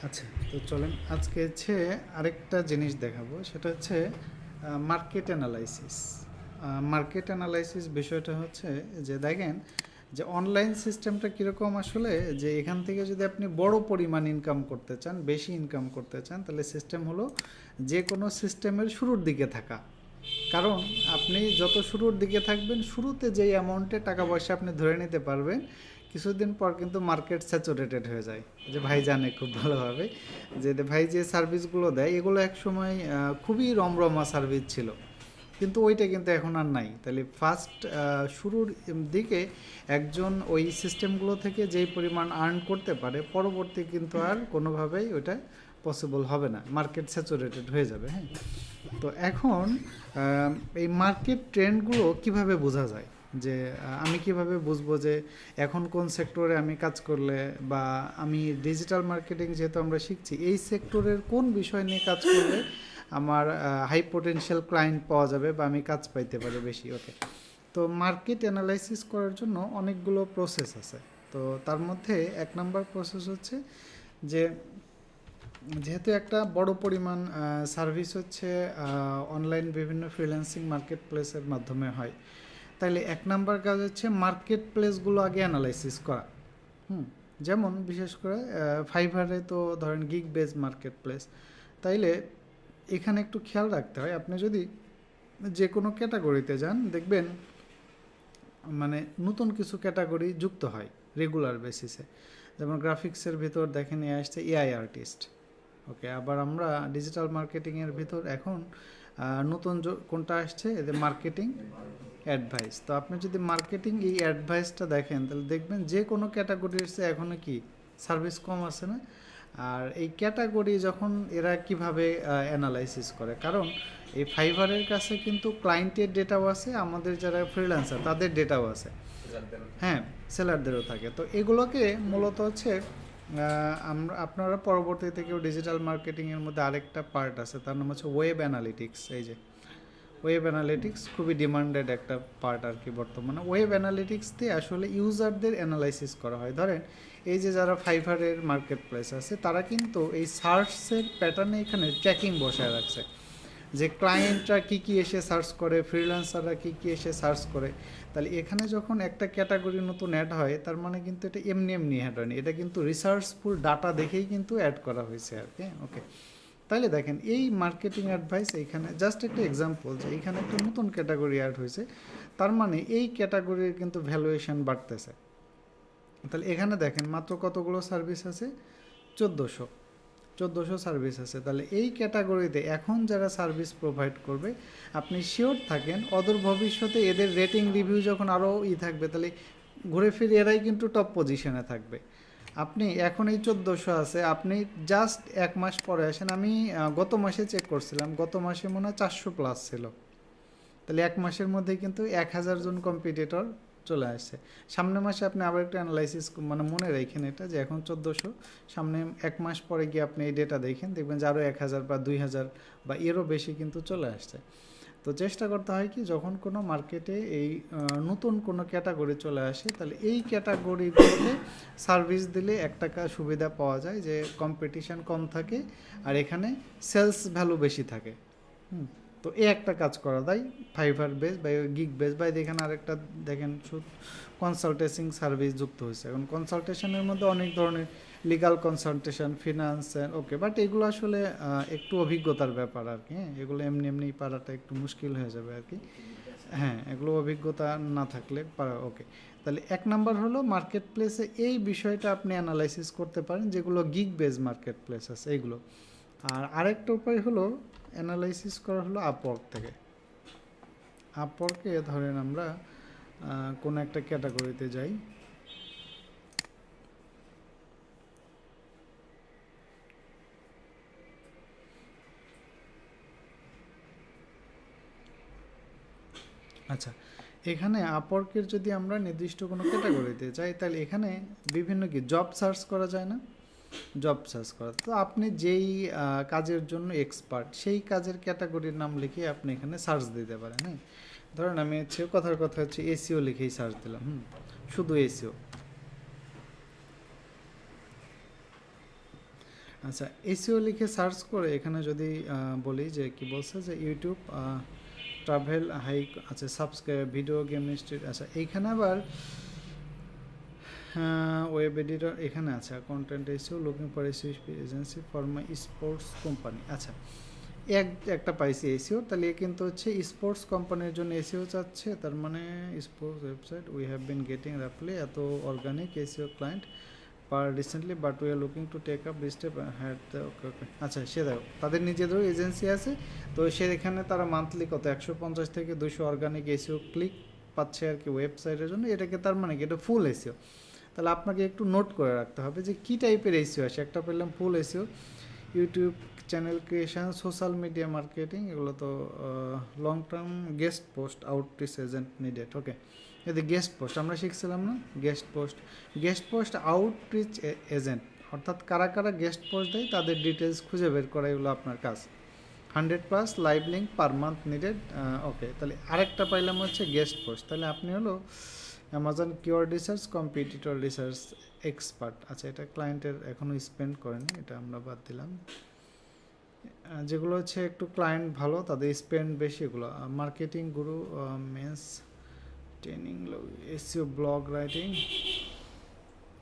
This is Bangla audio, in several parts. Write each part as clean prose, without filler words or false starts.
আচ্ছা, তো চলেন আজকে হচ্ছে আরেকটা জিনিস দেখাবো, সেটা হচ্ছে মার্কেট অ্যানালাইসিস। মার্কেট অ্যানালাইসিস বিষয়টা হচ্ছে যে দেখেন যে অনলাইন সিস্টেমটা কীরকম আসলে, যে এখান থেকে যদি আপনি বড় পরিমাণ ইনকাম করতে চান, বেশি ইনকাম করতে চান, তাহলে সিস্টেম হলো যে কোনো সিস্টেমের শুরুর দিকে থাকা। কারণ আপনি যত শুরুর দিকে থাকবেন, শুরুতে যেই অ্যামাউন্টে টাকা পয়সা আপনি ধরে নিতে পারবেন, কিছুদিন পর কিন্তু মার্কেট স্যাচুরেটেড হয়ে যায়। যে ভাই জানে খুব ভালোভাবে যে ভাই যে সার্ভিসগুলো দেয় এগুলো একসময় খুবই রমরমা সার্ভিস ছিল, কিন্তু ওইটা কিন্তু এখন আর নাই। তাহলে ফার্স্ট শুরুর দিকে একজন ওই সিস্টেমগুলো থেকে যেই পরিমাণ আর্ন করতে পারে, পরবর্তী কিন্তু আর কোনোভাবেই ওইটা পসিবল হবে না, মার্কেট স্যাচুরেটেড হয়ে যাবে। হ্যাঁ, তো এখন এই মার্কেট ট্রেন্ডগুলো কিভাবে বোঝা যায়, যে আমি কিভাবে বুঝবো যে এখন কোন সেক্টরে আমি কাজ করলে, বা আমি ডিজিটাল মার্কেটিং যেহেতু আমরা শিখছি, এই সেক্টরের কোন বিষয় নিয়ে কাজ করলে আমার হাই পোটেনশিয়াল ক্লায়েন্ট পাওয়া যাবে বা আমি কাজ পাইতে পারি বেশি। ওকে, তো মার্কেট অ্যানালাইসিস করার জন্য অনেকগুলো প্রসেস আছে। তো তার মধ্যে এক নাম্বার প্রসেস হচ্ছে যে যেহেতু একটা বড় পরিমাণ সার্ভিস হচ্ছে অনলাইন বিভিন্ন ফ্রিল্যান্সিং মার্কেট প্লেসের মাধ্যমে হয়, তাইলে এক নাম্বার কাজ হচ্ছে মার্কেট প্লেসগুলো আগে অ্যানালাইসিস করা। যেমন বিশেষ করে ফাইভারে তো ধরেন গিগ বেজ মার্কেট প্লেস, তাইলে এখানে একটু খেয়াল রাখতে হয়। আপনি যদি যে কোনো ক্যাটাগরিতে যান, দেখবেন মানে নতুন কিছু ক্যাটাগরি যুক্ত হয় রেগুলার বেসিসে। যেমন গ্রাফিক্সের ভিতর দেখেন এ আসছে এআই আর্টিস্ট। ওকে, আবার আমরা ডিজিটাল মার্কেটিংয়ের ভিতর এখন নতুন কোনটা আসছে, এদের মার্কেটিং অ্যাডভাইস। তো আপনি যদি মার্কেটিং এই অ্যাডভাইসটা দেখেন, তাহলে দেখবেন যে কোনো ক্যাটাগরির চেয়ে এখনও কি সার্ভিস কম আছে না। আর এই ক্যাটাগরি যখন এরা কিভাবে অ্যানালাইসিস করে, কারণ এই ফাইভারের কাছে কিন্তু ক্লায়েন্টের ডেটাও আছে, আমাদের যারা ফ্রিল্যান্সার তাদের ডেটাও আছে। হ্যাঁ, সেলারদেরও থাকে। তো এগুলোকে মূলত হচ্ছে আমরা আপনারা পরবর্তীতে কেউ ডিজিটাল মার্কেটিংয়ের মধ্যে আরেকটা পার্ট আছে, তার নাম হচ্ছে ওয়েব অ্যানালিটিক্স। এই যে ওয়েব অ্যানালিটিক্স খুবই ডিমান্ডেড একটা পার্ট আর কি বর্তমানে। ওয়েব অ্যানালিটিক্স দিয়ে আসলে ইউজারদের অ্যানালাইসিস করা হয়। ধরেন এই যে যারা ফাইভারের মার্কেট প্লেস আছে, তারা কিন্তু এই সার্চের প্যাটার্নে এখানে ট্র্যাকিং বসায় রাখছে, যে ক্লায়েন্টরা কী কী এসে সার্চ করে, ফ্রিল্যান্সাররা কী কী এসে সার্চ করে। তাহলে এখানে যখন একটা ক্যাটাগরি নতুন অ্যাড হয়, তার মানে কিন্তু এটা এমনি এমনি অ্যাড হয়নি, এটা কিন্তু রিসার্চফুল ডাটা দেখেই কিন্তু অ্যাড করা হয়েছে আর কি। ওকে, তাহলে দেখেন এই মার্কেটিং অ্যাডভাইস এইখানে জাস্ট একটা এক্সাম্পল, যে এইখানে একটা নতুন ক্যাটাগরি অ্যাড হয়েছে, তার মানে এই ক্যাটাগরির কিন্তু ভ্যালুয়েশন বাড়তেছে। তাহলে এখানে দেখেন মাত্র কতগুলো সার্ভিস আছে, 1400 সার্ভিস আছে। তাহলে এই ক্যাটাগরিতে এখন যারা সার্ভিস প্রোভাইড করবে, আপনি শিওর থাকেন অদূর ভবিষ্যতে এদের রেটিং রিভিউ যখন আরও থাকবে, তাহলে ঘুরে ফিরে এরাই কিন্তু টপ পজিশনে থাকবে। আপনি এখন এই 1400 আছে, আপনি জাস্ট এক মাস পরে আসেন। আমি গত মাসে চেক করছিলাম, গত মাসে মনে হয় 400+ ছিল। তাহলে এক মাসের মধ্যে কিন্তু 1000 জন কম্পিটিটর চলে আসছে। সামনের মাসে আপনি আবার একটু অ্যানালাইসিস মানে মনে রাখেন এটা, যে এখন 1400, সামনে এক মাস পরে গিয়ে আপনি এই ডেটা দেখেন, দেখবেন যে আরও 1000 বা 2000 বা এরও বেশি কিন্তু চলে আসছে। তো চেষ্টা করতে হয় কি, যখন কোনো মার্কেটে এই নতুন কোনো ক্যাটাগরি চলে আসে, তাহলে এই ক্যাটাগরিগুলোতে সার্ভিস দিলে একটা সুবিধা পাওয়া যায়, যে কম্পিটিশান কম থাকে আর এখানে সেলস ভ্যালু বেশি থাকে। তো এই একটা কাজ করা যায় ফাইভার বেস বা গিগ বেস। বা এখানে আরেকটা দেখেন কনসালটেন্সিং সার্ভিস যুক্ত হয়েছে। এখন কনসালটেশনের মধ্যে অনেক ধরনের legal consultation, finance, okay, but এগুলো আসলে একটু অভিজ্ঞতার ব্যাপার আর কি। হ্যাঁ, এগুলো এমনি এমনি পারাটা একটু মুশকিল হয়ে যাবে আর কি। হ্যাঁ, এগুলো অভিজ্ঞতা না থাকলে পারা। ওকে, তাহলে এক নাম্বার হলো মার্কেট প্লেসে এই বিষয়টা আপনি অ্যানালাইসিস করতে পারেন, যেগুলো গিগ বেস মার্কেট প্লেস আছে এইগুলো। আর আরেকটা উপায় হলো অ্যানালাইসিস করা হলো আপওয়ার্ক থেকে। আপওয়ার্কে ধরেন আমরা কোনো একটা ক্যাটাগরিতে যাই, আচ্ছা, এখানে আপওয়ার্কের যদি আমরা নির্দিষ্ট কোনো ক্যাটাগরিতে যাই, তাহলে এখানে বিভিন্ন কি জব সার্চ করা যায় না, জব সার্চ করা। তো আপনি যেই কাজের জন্য এক্সপার্ট, সেই কাজের ক্যাটাগরির নাম লিখে আপনি এখানে সার্চ দিতে পারেন। হ্যাঁ, ধরেন আমি হচ্ছে কথার কথা হচ্ছে এসিও লিখেই সার্চ দিলাম, শুধু এসিও। আচ্ছা, এসইও লিখে সার্চ করে এখানে যদি বলি যে কি বলছে যে ইউটিউব ট্রাভেল হাইক, আচ্ছা সাবস্ক্রাইব ভিডিও গেম স্ট্রিট, আচ্ছা এইখানে আবার ওয়েব এডিটর এখানে আছে, content SEO looking for SEO agency for my sports company. আচ্ছা একটা পাইছি এসইও, তাহলে কিন্তু হচ্ছে স্পোর্টস কোম্পানির জন্য এসইও চাচ্ছে, তার মানে sports website we have been getting রাফলি এত organic SEO client per recently but we are looking to take up this step had okay okay. আচ্ছা সে দেখো তাদের নিজেদেরও এজেন্সি আছে, তো সেখানে তারা মান্থলি কত 150 থেকে 200 অর্গানিক এসইও ক্লিক পাচ্ছে আর কি ওয়েবসাইটের জন্য। এটাকে তার মানে কি এটা ফুল এসইও। তাহলে আপনাকে একটু নোট করে রাখতে হবে যে কী টাইপের এসইও আছে। একটা পেলাম full SEO, YouTube channel creation, social media marketing, এগুলো তো long term guest post outreach agent needed. Okay, যদি গেস্ট পোস্ট আমরা শিখছিলাম না, গেস্ট পোস্ট আউটরিচ এজেন্ট, অর্থাৎ কারা কারা গেস্ট পোস্ট দেয় তাদের ডিটেলস খুঁজে বের করা, এগুলো আপনার কাজ। 100+ live link per month needed. Okay, তাহলে আরেকটা পাইলাম হচ্ছে গেস্ট পোস্ট, তাহলে আপনি হলো Amazon keyword research competitor research expert. আচ্ছা এটা ক্লায়েন্টের এখনও স্পেন্ড করেনি, এটা আমরা বাদ দিলাম। যেগুলো হচ্ছে একটু ক্লায়েন্ট ভালো তাদের স্পেন্ড বেশি, এগুলো marketing guru, men's training, SEO blog writing,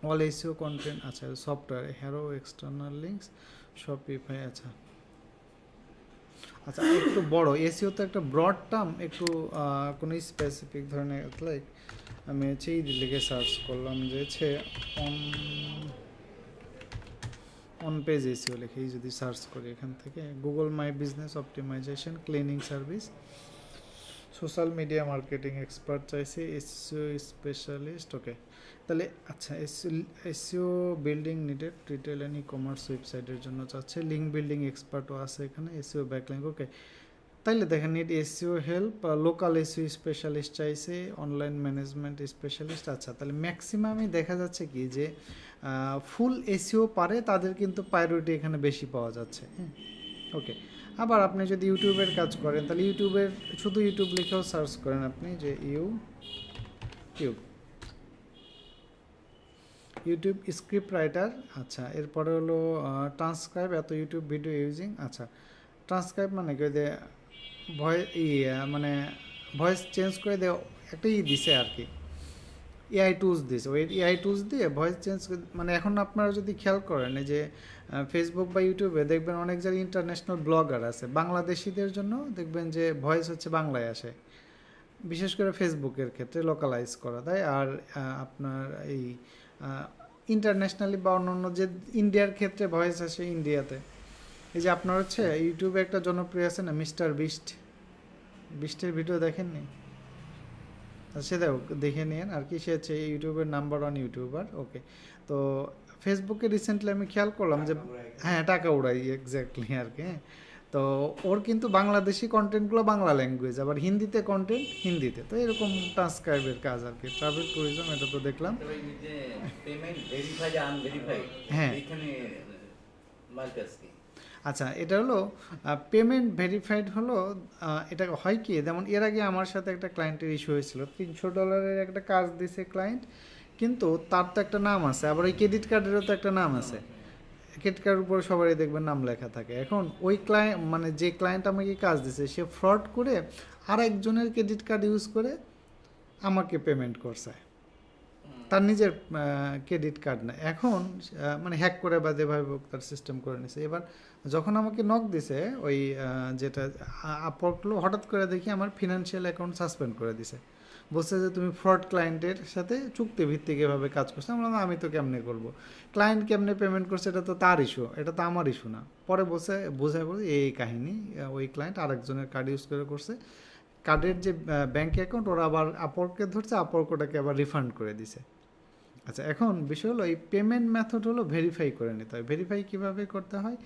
all SEO content. আচ্ছা সফটওয়্যার হ্যারো এক্সটার্নাল লিঙ্কস শপিফাই। আচ্ছা আচ্ছা একটু বড় এসইও তো একটা ব্রড টার্ম, একটু কোনো স্পেসিফিক ধরনের লাইক আমি হচ্ছে এই লিখে সার্চ করলাম যে হচ্ছে অন পেজ এসইও লিখেই যদি সার্চ করি এখান থেকে Google my business optimization, cleaning service, social media marketing expert চাইছে, এসইও স্পেশালিস্ট। ওকে, তাহলে আচ্ছা SEO building needed retail and e commerce ওয়েবসাইটের জন্য চাচ্ছে, লিঙ্ক বিল্ডিং এক্সপার্টও আছে এখানে, এসইও ব্যাকলিঙ্ক। ওকে, তাইলে দেখেন need SEO help, local SEO specialist চাইছে, অনলাইন ম্যানেজমেন্ট স্পেশালিস্ট। আচ্ছা তাহলে ম্যাক্সিমামই দেখা যাচ্ছে কি যে ফুল এসইও পারে তাদের কিন্তু প্রায়োরিটি এখানে বেশি পাওয়া যাচ্ছে। হ্যাঁ ওকে, আবার আপনি যদি ইউটিউবের কাজ করেন তাহলে ইউটিউবের শুধু ইউটিউব লিখেও সার্চ করেন আপনি যে ইউটিউব স্ক্রিপ্ট রাইটার। আচ্ছা এরপরে হলো ট্রান্সক্রাইব এত ইউটিউব ভিডিও ইউজিং। আচ্ছা ট্রান্সক্রাইব মানে কি যে মানে ভয়েস চেঞ্জ করে দেওয়া একটা দিছে আর কি, এআই টুলস দিছে, ওই এআই টুলস দিয়ে ভয়েস চেঞ্জ, মানে এখন আপনারা যদি খেয়াল করেন এই যে ফেসবুক বা ইউটিউবে দেখবেন অনেক জায়গায় ইন্টারন্যাশনাল ব্লগার আছে, বাংলাদেশিদের জন্য দেখবেন যে ভয়েস হচ্ছে বাংলায় আসে, বিশেষ করে ফেসবুকের ক্ষেত্রে লোকালাইজ করা দেয়। আর আপনার এই ইন্টারন্যাশনালি বা অন্য যে ইন্ডিয়ার ক্ষেত্রে ভয়েস আসে ইন্ডিয়াতে। এই যে আপনার হচ্ছে ইউটিউবে একটা জনপ্রিয় আছে না মিস্টার বিস্টের ভিডিও দেখেননি? সে দেখে নিন আর কি, সে হচ্ছে ইউটিউবের নাম্বার 1 ইউটিউবার। ওকে, তো ফেসবুকে রিসেন্টলি আমি খেয়াল করলাম যে হ্যাঁ টাকা উড়াই এক্স্যাক্টলি আর কি। হ্যাঁ, তো ওর কিন্তু বাংলাদেশি কন্টেন্টগুলো বাংলা ল্যাঙ্গুয়েজ, আবার হিন্দিতে কন্টেন্ট হিন্দিতে, তো এরকম ট্রান্সক্রাইবের কাজ আর কি। ট্রাভেল ট্যুরিজম এটা তো দেখলাম। হ্যাঁ আচ্ছা এটা হলো পেমেন্ট ভেরিফাইড হলো, এটা হয় কি যেমন এর আগে আমার সাথে একটা ক্লায়েন্টের ইস্যু হয়েছিল, $300 একটা কাজ দিছে ক্লায়েন্ট, কিন্তু তার তো একটা নাম আছে, আবার ওই ক্রেডিট কার্ডেরও তো একটা নাম আছে, ক্রেডিট কার্ডের উপরে সবারই দেখবেন নাম লেখা থাকে। এখন ওই ক্লায়েন্ট মানে যে ক্লায়েন্ট আমাকে কাজ দিছে সে ফ্রড করে আর একজনের ক্রেডিট কার্ড ইউজ করে আমাকে পেমেন্ট করছে, তার নিজের ক্রেডিট কার্ড না। এখন মানে হ্যাক করে বা যেভাবে তার সিস্টেম করে নিছে। এবার যখন আমাকে নক দিছে ওই যেটা আপওয়ার্কগুলো, হঠাৎ করে দেখি আমার ফিনান্সিয়াল অ্যাকাউন্ট সাসপেন্ড করে দিছে, বলছে যে তুমি ফ্রড ক্লায়েন্টের সাথে চুক্তিভিত্তিক এভাবে কাজ করছো। আমি তো কেমনে করবো, ক্লায়েন্ট কেমনে পেমেন্ট করছে এটা তো তার ইস্যু, এটা তো আমার ইস্যু না। পরে বোঝায় এই কাহিনী, ওই ক্লায়েন্ট আরেকজনের কার্ড ইউজ করে করছে, কার্ডের যে ব্যাঙ্ক অ্যাকাউন্ট ওরা আবার আপওয়ার্ককে ধরছে, আপওয়ার্ক ওটাকে আবার রিফান্ড করে দিছে। আচ্ছা এখন বিষয় হলো এই পেমেন্ট মেথড হলো ভেরিফাই করে নিতে হয়। ভেরিফাই কীভাবে করতে হয়,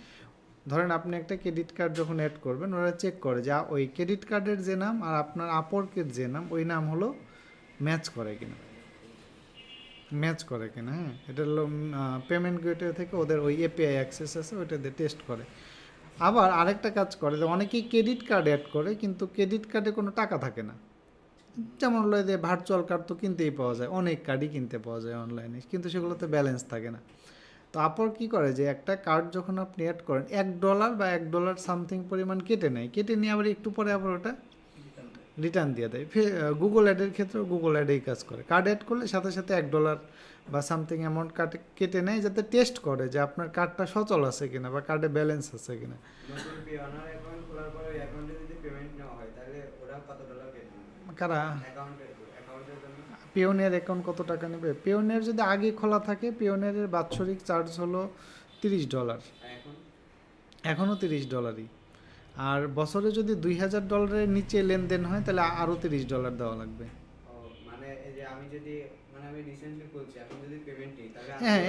ধরেন আপনি একটা ক্রেডিট কার্ড যখন অ্যাড করবেন ওরা চেক করে যে ওই ক্রেডিট কার্ডের যে নাম আর আপনার আপওয়ার্কের যে নাম ওই নাম হলো ম্যাচ করে কিনা। হ্যাঁ, এটা হলো পেমেন্ট গেটওয়ে থেকে ওদের ওই এপিআই অ্যাক্সেস আছে, ওইটা দিয়ে টেস্ট করে। আবার আরেকটা কাজ করে যে অনেকেই ক্রেডিট কার্ড অ্যাড করে কিন্তু ক্রেডিট কার্ডে কোনো টাকা থাকে না, যেমন হলো যে ভার্চুয়াল কার্ড তো কিনতেই পাওয়া যায়, অনেক কার্ডই কিনতে পাওয়া যায় অনলাইনে, কিন্তু সেগুলোতে ব্যালেন্স থাকে না। তো আপওয়ার্ক কী করে যে একটা কার্ড যখন আপনি অ্যাড করেন $1 বা $1 সামথিং পরিমাণ কেটে নেয়, কেটে নিয়ে আবার একটু পরে আবার ওটা রিটার্ন দিয়ে দেয়। গুগল অ্যাডের ক্ষেত্রেও গুগল অ্যাডেই কাজ করে, কার্ড অ্যাড করলে সাথে সাথে $1 বা সামথিং অ্যামাউন্ট কেটে নেয়, যাতে টেস্ট করে যে আপনার কার্ডটা সচল আছে কিনা বা কার্ডে ব্যালেন্স আছে কিনা। কারা পিওনিয়ার অ্যাকাউন্ট কত টাকা নেবে? পিওনিয়ার যদি আগে খোলা থাকে, পিওনিয়ারের বাৎসরিক চার্জ হলো $30, এখনও $30। আর বছরে যদি $2000 নিচে লেনদেন হয় তাহলে আরও $30 দেওয়া লাগবে। হ্যাঁ,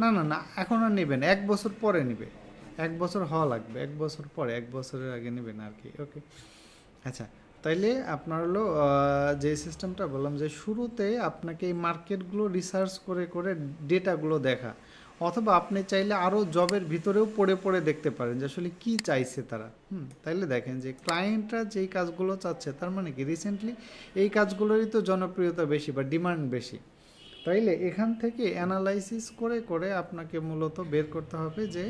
না না না, এখন আর নেবেন, 1 বছর পরে নেবে, 1 বছর হওয়া লাগবে, 1 বছর পরে, 1 বছরের আগে নেবেন আর কি। ওকে, আচ্ছা, তাইলে আপনার হলো যে সিস্টেমটা বললাম যে শুরুতে আপনাকে এই মার্কেটগুলো রিসার্চ করে করে ডেটাগুলো দেখা, অথবা আপনি চাইলে আরও জবের ভিতরেও পড়ে পড়ে দেখতে পারেন যে আসলে কী চাইছে তারা। তাইলে দেখেন যে ক্লায়েন্টরা যেই কাজগুলো চাচ্ছে, তার মানে কি রিসেন্টলি এই কাজগুলোরই তো জনপ্রিয়তা বেশি বা ডিমান্ড বেশি। তাইলে এখান থেকে অ্যানালাইসিস করে করে আপনাকে মূলত বের করতে হবে যে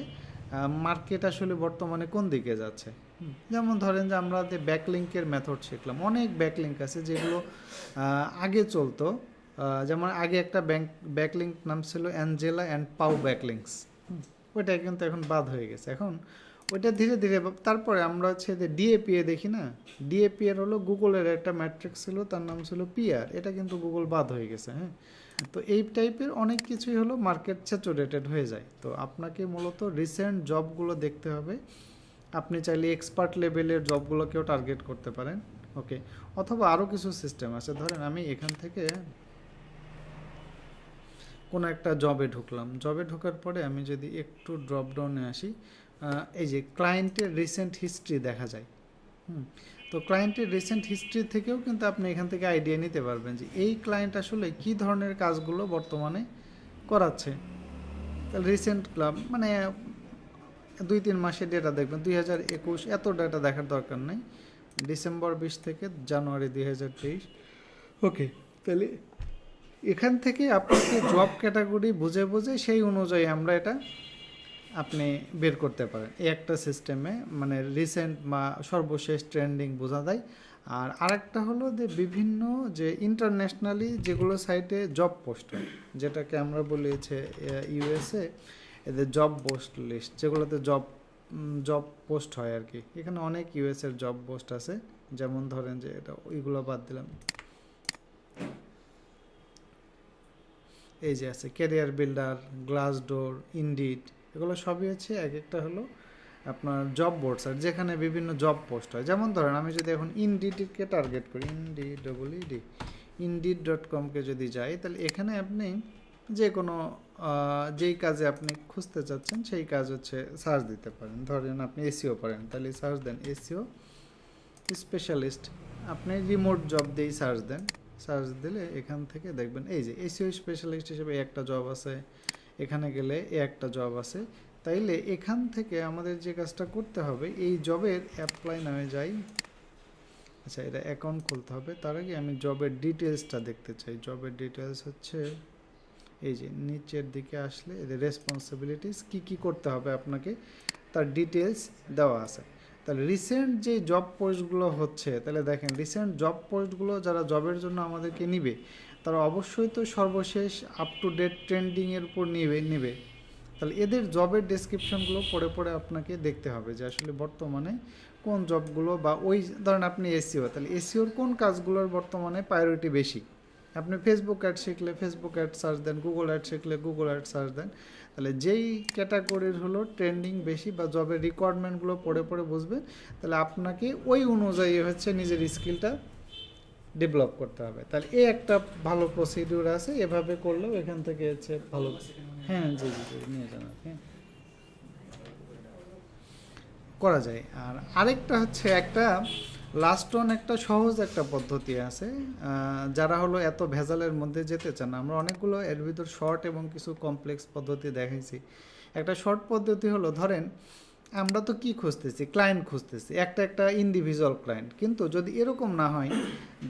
মার্কেট আসলে বর্তমানে কোন দিকে যাচ্ছে। যেমন ধরেন যে আমরা যে ব্যাকলিঙ্কের মেথড শিখলাম, অনেক ব্যাকলিঙ্ক আছে যেগুলো আগে চলতো। যেমন আগে একটা ব্যাকলিঙ্ক নাম ছিল অ্যাঞ্জেলা অ্যান্ড পাউ ব্যাকলিঙ্কস, ওইটা কিন্তু এখন বাদ হয়ে গেছে। এখন ওইটা ধীরে ধীরে, তারপরে আমরা হচ্ছে যে ডিএপিএ দেখি না, ডিএপিএর হলো গুগলের একটা ম্যাট্রিক্স ছিল, তার নাম ছিল পিআর, এটা কিন্তু গুগল বাদ হয়ে গেছে। হ্যাঁ, তো এই টাইপের অনেক কিছুই হলো মার্কেট স্যাচুরেটেড হয়ে যায়। তো আপনাকে মূলত রিসেন্ট জবগুলো দেখতে হবে। আপনি চাইলে এক্সপার্ট লেভেলের জবগুলোকেও টার্গেট করতে পারেন। ওকে, অথবা আরও কিছু সিস্টেম আছে। ধরেন আমি এখান থেকে কোনো একটা জবে ঢুকলাম, জবে ঢোকার পরে আমি যদি একটু ড্রপডাউনে আসি, এই যে ক্লায়েন্টের রিসেন্ট হিস্ট্রি দেখা যায়। তো ক্লায়েন্টের রিসেন্ট হিস্ট্রি থেকেও কিন্তু আপনি এখান থেকে আইডিয়া নিতে পারবেন যে এই ক্লায়েন্ট আসলে কী ধরনের কাজগুলো বর্তমানে করাচ্ছে। তাহলে রিসেন্ট ক্লাব মানে 2-3 মাসের ডেটা দেখবেন, 2021, এত ডেটা দেখার দরকার নেই, ডিসেম্বর 20 থেকে জানুয়ারি 2023। ওকে, তাহলে এখান থেকে আপনাকে জব ক্যাটাগরি বুঝে বুঝে সেই অনুযায়ী আমরা এটা আপনি বের করতে পারেন। এই একটা সিস্টেমে মানে রিসেন্ট বা সর্বশেষ ট্রেন্ডিং বোঝা যায়। আর আরেকটা হলো যে বিভিন্ন যে ইন্টারন্যাশনালি যেগুলো সাইটে জব পোস্ট হয়, যেটাকে আমরা বলি হচ্ছে ইউএসএ এদের জব পোস্ট লিস্ট, যেগুলোতে জব পোস্ট হয় আর কি। এখানে অনেক ইউএসএর জব পোস্ট আছে, যেমন ধরেন যে এটা ওইগুলো বাদ দিলাম, এই যে আছে ক্যারিয়ার বিল্ডার, গ্লাসডোর, ইনডিড, এগুলো সবই হচ্ছে এক একটা হলো আপনার জব বোর্ডস আর যেখানে বিভিন্ন জব পোস্ট হয়। যেমন ধরেন আমি যদি এখন ইনডিডকে টার্গেট করি, indeed.com-কে যদি যাই, তাহলে এখানে আপনি যে কোনো যেই কাজে আপনি খুঁজতে চাচ্ছেন সেই কাজ হচ্ছে সার্চ দিতে পারেন। ধরেন আপনি এসিও পারেন, তাহলে সার্চ দেন এসিও স্পেশালিস্ট, আপনি রিমোট জব দিয়েই সার্চ দেন, সার্চ দিলে এখান থেকে দেখবেন এই যে এসিও স্পেশালিস্ট হিসেবে একটা জব আছে, এখানে গেলে একটা জব আছে। তাইলে এখান থেকে আমাদের যে কাজটা করতে হবে, এই জবের অ্যাপ্লাই নামে যাই। আচ্ছা, এটা অ্যাকাউন্ট খুলতে হবে, তার আগে আমি জবের ডিটেলসটা দেখতে চাই। জবের ডিটেলস হচ্ছে এই যে নিচের দিকে আসলে এদের রেসপন্সিবিলিটিস কী কী করতে হবে আপনাকে, তার ডিটেলস দেওয়া আছে। তাহলে রিসেন্ট যে জব পোস্টগুলো হচ্ছে, তাহলে দেখেন রিসেন্ট জব পোস্টগুলো যারা জবের জন্য আমাদেরকে নিবে, তারা অবশ্যই তো সর্বশেষ আপ টু ডেট ট্রেন্ডিংয়ের উপর নেবে। তাহলে এদের জবের ডেসক্রিপশনগুলো পড়ে পড়ে আপনাকে দেখতে হবে যে আসলে বর্তমানে কোন জবগুলো, বা ওই ধরেন আপনি এসিও, তাহলে এসিওর কোন কাজগুলোর বর্তমানে প্রায়োরিটি বেশি। আপনি ফেসবুক অ্যাড শিখলে ফেসবুক অ্যাড সার্চ দেন, গুগল অ্যাড শিখলে গুগল অ্যাড সার্চ দেন। তাহলে যেই ক্যাটাগরির হলো ট্রেন্ডিং বেশি বা জবের রিকোয়ারমেন্টগুলো পড়ে পড়ে বুঝবেন, তাহলে আপনাকে ওই অনুযায়ী হচ্ছে নিজের স্কিলটা ডেভেলপ করতে হবে। তাহলে এই একটা ভালো প্রসিডিউর আছে, এভাবে করলেও এখান থেকে হচ্ছে ভালো। হ্যাঁ, জি জি জি, নিয়ে যান আপনি, করা যায়। আর আরেকটা হচ্ছে একটা লাস্ট অন একটা সহজ একটা পদ্ধতি আছে, যারা হলো এত ভেজালের মধ্যে যেতে চান না। আমরা অনেকগুলো এর ভিতর শর্ট এবং কিছু কমপ্লেক্স পদ্ধতি দেখাইছি। একটা শর্ট পদ্ধতি হলো, ধরেন আমরা তো কি খুঁজতেছি, ক্লায়েন্ট খুঁজতেছি, একটা ইন্ডিভিজুয়াল ক্লায়েন্ট। কিন্তু যদি এরকম না হয়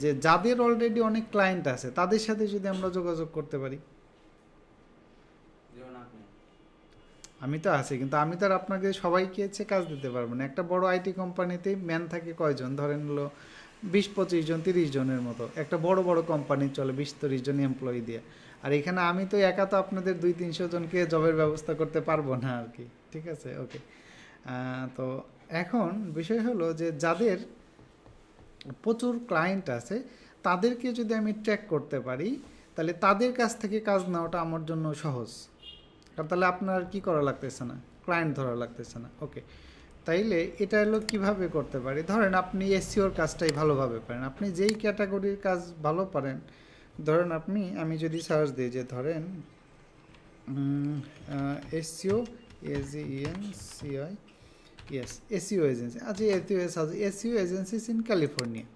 যে যাদের অলরেডি অনেক ক্লায়েন্ট আছে তাদের সাথে যদি আমরা যোগাযোগ করতে পারি, আমি তো আছি, কিন্তু আমি তো আর আপনাকে সবাইকে হচ্ছে কাজ দিতে পারবো না। একটা বড় আইটি কোম্পানিতেই ম্যান থাকে কয়জন, ধরেন হলো 20-25 জন 30 জনের মতো। একটা বড় বড় কোম্পানি চলে 20-30 জন এমপ্লয়ি দিয়ে। আর এখানে আমি তো একা তো আপনাদের 200-300 জনকে জবের ব্যবস্থা করতে পারবো না আর কি। ঠিক আছে, ওকে। তো এখন বিষয় হলো যে যাদের প্রচুর ক্লায়েন্ট আছে তাদেরকে যদি আমি ট্র্যাক করতে পারি, তাহলে তাদের কাছ থেকে কাজ নেওয়াটা আমার জন্য সহজ। কারণ তাহলে আপনার কি করা লাগতেছে না, ক্লায়েন্ট ধরা লাগতেছে না। ওকে, তাইলে এটা হলো কীভাবে করতে পারি। ধরেন আপনি এসইওর কাজটাই ভালোভাবে পারেন, আপনি যেই ক্যাটাগরির কাজ ভালো পারেন, ধরেন আমি যদি সার্চ দিই যে ধরেন SEO, AGENCI, yes, SEO agency. আচ্ছা, এসইও এজেন্সিস ইন ক্যালিফোর্নিয়া।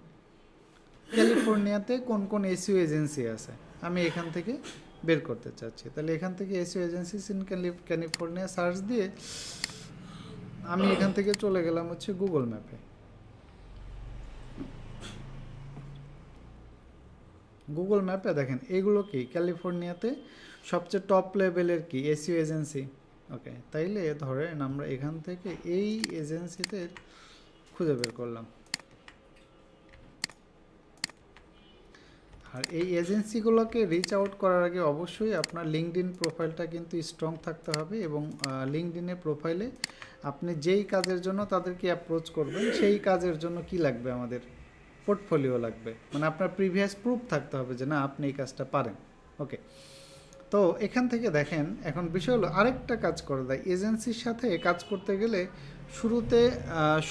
ক্যালিফোর্নিয়াতে কোন কোন এসইও এজেন্সি আছে আমি এখান থেকে বের করতে চাচ্ছি। তাহলে এখান থেকে SEO agencies in California search দিয়ে আমি এখান থেকে চলে গেলাম হচ্ছে গুগল ম্যাপে। গুগল ম্যাপে দেখেন এগুলো কি ক্যালিফোর্নিয়াতে সবচেয়ে টপ লেভেলের কি এসইও এজেন্সি। ওকে, তাইলে ধরেন আমরা এখান থেকে এই এজেন্সিতে খুঁজে বের করলাম। আর এই এজেন্সিগুলোকে রিচ আউট করার আগে অবশ্যই আপনার লিঙ্কডইন প্রোফাইলটা কিন্তু স্ট্রং থাকতে হবে, এবং লিঙ্কডইনের প্রোফাইলে আপনি যেই কাজের জন্য তাদেরকে অ্যাপ্রোচ করবেন সেই কাজের জন্য কি লাগবে, আমাদের পোর্টফোলিও লাগবে, মানে আপনার প্রিভিয়াস প্রুফ থাকতে হবে যে না আপনি এই কাজটা পারেন। ওকে, তো এখান থেকে দেখেন এখন বিষয় হলো আরেকটা কাজ করে দেয়। এজেন্সির সাথে কাজ করতে গেলে শুরুতে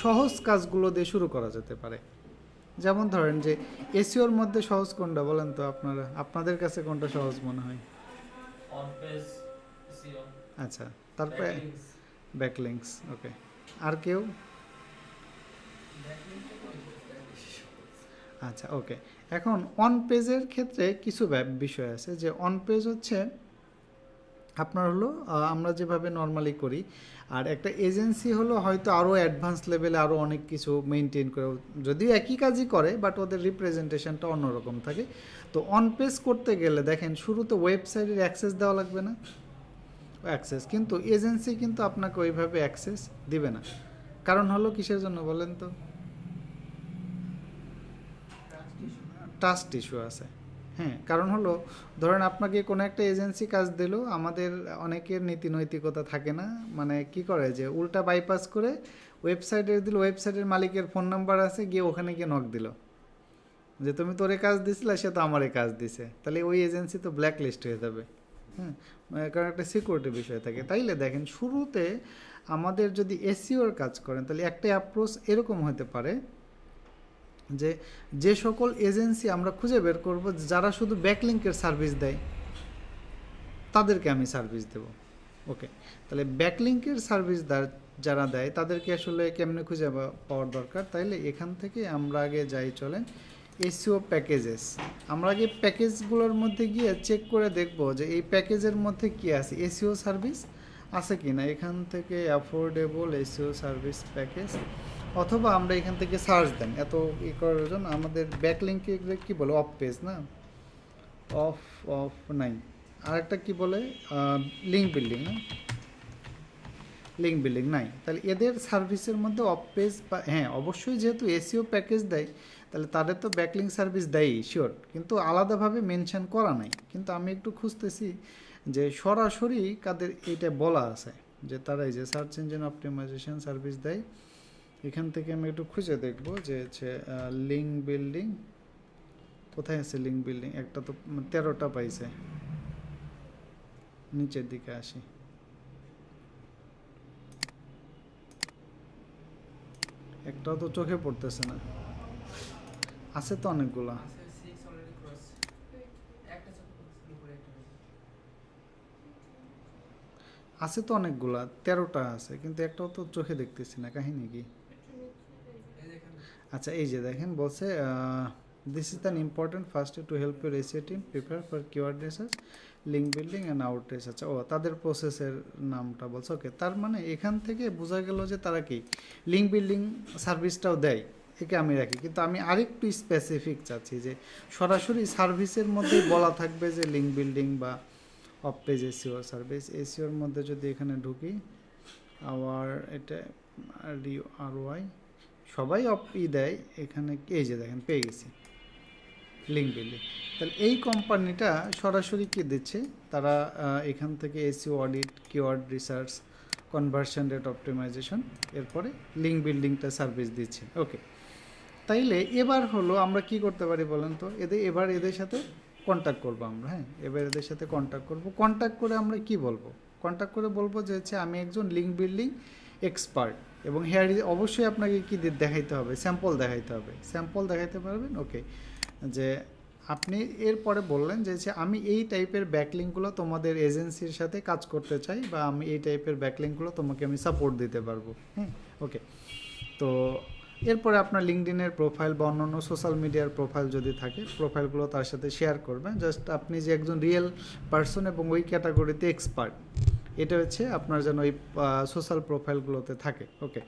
সহজ কাজগুলো দিয়ে শুরু করা যেতে পারে। যেমন ধরেন যে এসইওর মধ্যে সহজ কোনটা বলেন তো, আপনাদের কাছে কোনটা সহজ মনে হয়? আচ্ছা, তারপরে ব্যাকলিংকস। ওকে, আর কেউ? আচ্ছা, ওকে। এখন অন পেজের ক্ষেত্রে কিছু বিষয় আছে, যে অন পেজ হচ্ছে আপনার হলো আমরা যেভাবে নর্মালি করি, আর একটা এজেন্সি হলো হয়তো আরও অ্যাডভান্স লেভেলে আরও অনেক কিছু মেনটেন করে, যদিও একই কাজই করে বাট ওদের রিপ্রেজেন্টেশনটা অন্যরকম থাকে। তো অন পেজ করতে গেলে দেখেন শুরুতে ওয়েবসাইটের অ্যাক্সেস দেওয়া লাগবে না, অ্যাক্সেস, কিন্তু এজেন্সি কিন্তু আপনাকে ওইভাবে অ্যাক্সেস দিবে না। কারণ হলো কিসের জন্য বলেন তো? ট্রাস্ট ইস্যু আছে। হ্যাঁ, কারণ হলো ধরেন আপনাকে কোনো একটা এজেন্সি কাজ দিল, আমাদের অনেকের নীতি নৈতিকতা থাকে না, মানে কি করে যে উল্টা বাইপাস করে ওয়েবসাইটে দিল, ওয়েবসাইটের মালিকের ফোন নাম্বার আছে, গিয়ে ওখানে গিয়ে নক দিল যে তুমি তোরে কাজ দিছিলে, সে তো আমারে কাজ দিছে, তাহলে ওই এজেন্সি তো ব্ল্যাক লিস্ট হয়ে যাবে। হ্যাঁ, কারণ একটা সিকিউরিটি বিষয় থাকে। তাইলে দেখেন শুরুতে আমাদের যদি এসইওর কাজ করেন তাহলে একটা অ্যাপ্রোচ এরকম হতে পারে যে যে সকল এজেন্সি আমরা খুঁজে বের করব যারা শুধু ব্যাকলিঙ্কের সার্ভিস দেয় তাদেরকে আমি সার্ভিস দেব। ওকে, তাহলে ব্যাকলিঙ্কের সার্ভিস যারা দেয় তাদেরকে আসলে কেমনে খুঁজে পাওয়ার দরকার। তাইলে এখান থেকে আমরা আগে যাই, চলেন এসইও প্যাকেজেস। আমরা আগে প্যাকেজগুলোর মধ্যে গিয়ে চেক করে দেখব যে এই প্যাকেজের মধ্যে কি আছে, এসইও সার্ভিস আছে কি না। এখান থেকে অ্যাফোর্ডেবল এসইও সার্ভিস প্যাকেজ, অথবা আমরা এখান থেকে সার্চ দেন এত ই করার জন্য। আমাদের ব্যাকলিঙ্কে কি বলে, অফ পেজ না, অফ অফ নাই, আরেকটা কি বলে লিঙ্ক বিল্ডিং না, লিঙ্ক বিল্ডিং নাই। তাহলে এদের সার্ভিসের মধ্যে অফ পেজ বা হ্যাঁ অবশ্যই যেহেতু এসইও প্যাকেজ দেয় তাহলে তাদের তো ব্যাকলিঙ্ক সার্ভিস দেয়ই শিওর, কিন্তু আলাদাভাবে মেনশন করা নাই। কিন্তু আমি একটু খুঁজতেছি যে সরাসরি কাদের এইটা বলা আছে যে তারাই যে সার্চ ইঞ্জিন অপটিমাইজেশন সার্ভিস দেয়। এখান থেকে আমি একটু খুঁজে দেখব যে হচ্ছে লিঙ্ক বিল্ডিং কোথায় আছে। লিঙ্ক বিল্ডিং একটা তো 13টা পাইছে, নিচের দিকে আসি। একটাও তো চোখে পড়তেছে না, আছে তো অনেকগুলা। আছে তো অনেকগুলা, 13টা আছে, কিন্তু একটাও তো চোখে দেখতেছি না, কাহিনী কি? আচ্ছা, এই যে দেখেন বলছে this is an important first to help your SEO team prepare for keyword research, link building and outreach. আচ্ছা, তাদের প্রসেসের নামটা বলছে। ওকে, তার মানে এখান থেকে বোঝা গেল যে তারা কি লিঙ্ক বিল্ডিং সার্ভিসটাও দেয়, একে আমি রাখি। কিন্তু আমি আরেকটু স্পেসিফিক চাচ্ছি যে সরাসরি সার্ভিসের মধ্যেই বলা থাকবে যে লিঙ্ক বিল্ডিং বা অফ পেজ এসইও সার্ভিস। এসইওর মধ্যে যদি এখানে ঢুকি, আবার এটা ROI সবাই অফ দেয়, এখানে এই যে দেখেন পেয়ে গেছি লিঙ্ক বিল্ডিং। তাহলে এই কোম্পানিটা সরাসরি কি দিচ্ছে, তারা এখান থেকে SEO audit, keyword research, conversion rate optimization, এরপরে লিঙ্ক বিল্ডিংটা সার্ভিস দিচ্ছে। ওকে, তাইলে এবার হলো আমরা কি করতে পারি বলেন তো, এবার এদের সাথে কন্ট্যাক্ট করবো আমরা। হ্যাঁ, এবার এদের সাথে কন্ট্যাক্ট করবো। কন্ট্যাক্ট করে আমরা কি বলবো, কন্ট্যাক্ট করে বলবো যে হচ্ছে আমি একজন লিঙ্ক বিল্ডিং এক্সপার্ট, এবং হেয়ার অবশ্যই আপনাকে কি দেখাইতে হবে, স্যাম্পল দেখাইতে হবে। স্যাম্পল দেখাইতে পারবেন। ওকে, যে আপনি এরপরে বললেন যে আমি এই টাইপের ব্যাকলিঙ্কগুলো তোমাদের এজেন্সির সাথে কাজ করতে চাই, বা আমি এই টাইপের ব্যাকলিঙ্কগুলো তোমাকে আমি সাপোর্ট দিতে পারবো। হ্যাঁ, ওকে। তো এরপরে আপনার লিঙ্কডইনের প্রোফাইল বা অন্যান্য সোশ্যাল মিডিয়ার প্রোফাইল যদি থাকে, প্রোফাইলগুলো তার সাথে শেয়ার করবেন। জাস্ট আপনি যে একজন রিয়েল পার্সন এবং ওই ক্যাটাগরিতে এক্সপার্ট, এটা হচ্ছে আপনার যেন ওই সোশ্যাল প্রোফাইলগুলোতে থাকে। ওকে,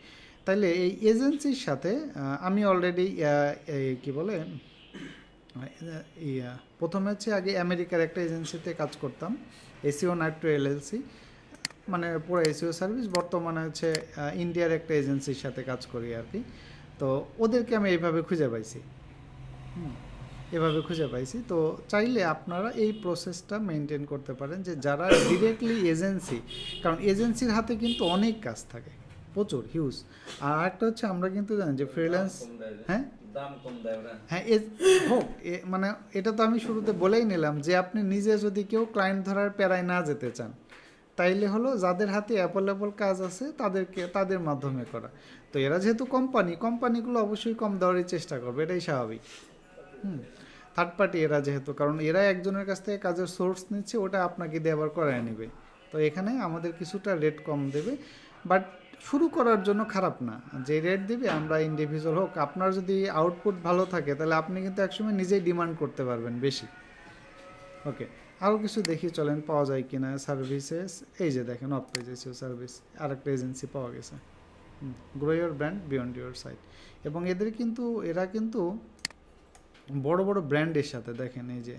তাইলে এই এজেন্সির সাথে আমি অলরেডি কি বলে প্রথমে হচ্ছে আগে আমেরিকার একটা এজেন্সিতে কাজ করতাম, এসইও নাইট্রো LLC, মানে পুরো এসইও সার্ভিস। বর্তমানে হচ্ছে ইন্ডিয়ার একটা এজেন্সির সাথে কাজ করি আর কি। তো ওদেরকে আমি এইভাবে খুঁজে পাইছি, এভাবে খুঁজে পাইছি। তো চাইলে আপনারা এই প্রসেসটা মেনটেন করতে পারেন, যে যারা ডিরেক্টলি এজেন্সি, কারণ এজেন্সির হাতে কিন্তু অনেক কাজ থাকে, প্রচুর হিউজ। আর একটা হচ্ছে আমরা কিন্তু জানি যে ফ্রিল্যান্স, হ্যাঁ হ্যাঁ হোক, মানে এটা তো আমি শুরুতে বলেই নিলাম যে আপনি নিজে যদি কেউ ক্লায়েন্ট ধরার প্যারায় না যেতে চান, তাইলে হলো যাদের হাতে অ্যাভেলেবল কাজ আছে তাদের মাধ্যমে করা। তো এরা যেহেতু কোম্পানিগুলো অবশ্যই কম দেওয়ারই চেষ্টা করবে, এটাই স্বাভাবিক। থার্ড পার্টি এরা যেহেতু, কারণ এরা একজনের কাছ থেকে কাজের সোর্স নিচ্ছে, ওটা আপনাকে দিয়ে আবার করায় নেবে। তো এখানে আমাদের কিছুটা রেট কম দেবে, বাট শুরু করার জন্য খারাপ না। যে রেট দেবে আমরা ইন্ডিভিজুয়াল হোক, আপনার যদি আউটপুট ভালো থাকে তাহলে আপনি কিন্তু একসময় নিজেই ডিমান্ড করতে পারবেন বেশি। ওকে, আরও কিছু দেখি চলেন পাওয়া যায় কিনা সার্ভিসেস। এই যে দেখেন অফ পেজ এসইও সার্ভিস, আরেকটা এজেন্সি পাওয়া গেছে, grow your brand beyond your site. এবং এরা কিন্তু বড় বড় ব্র্যান্ডের সাথে, দেখেন এই যে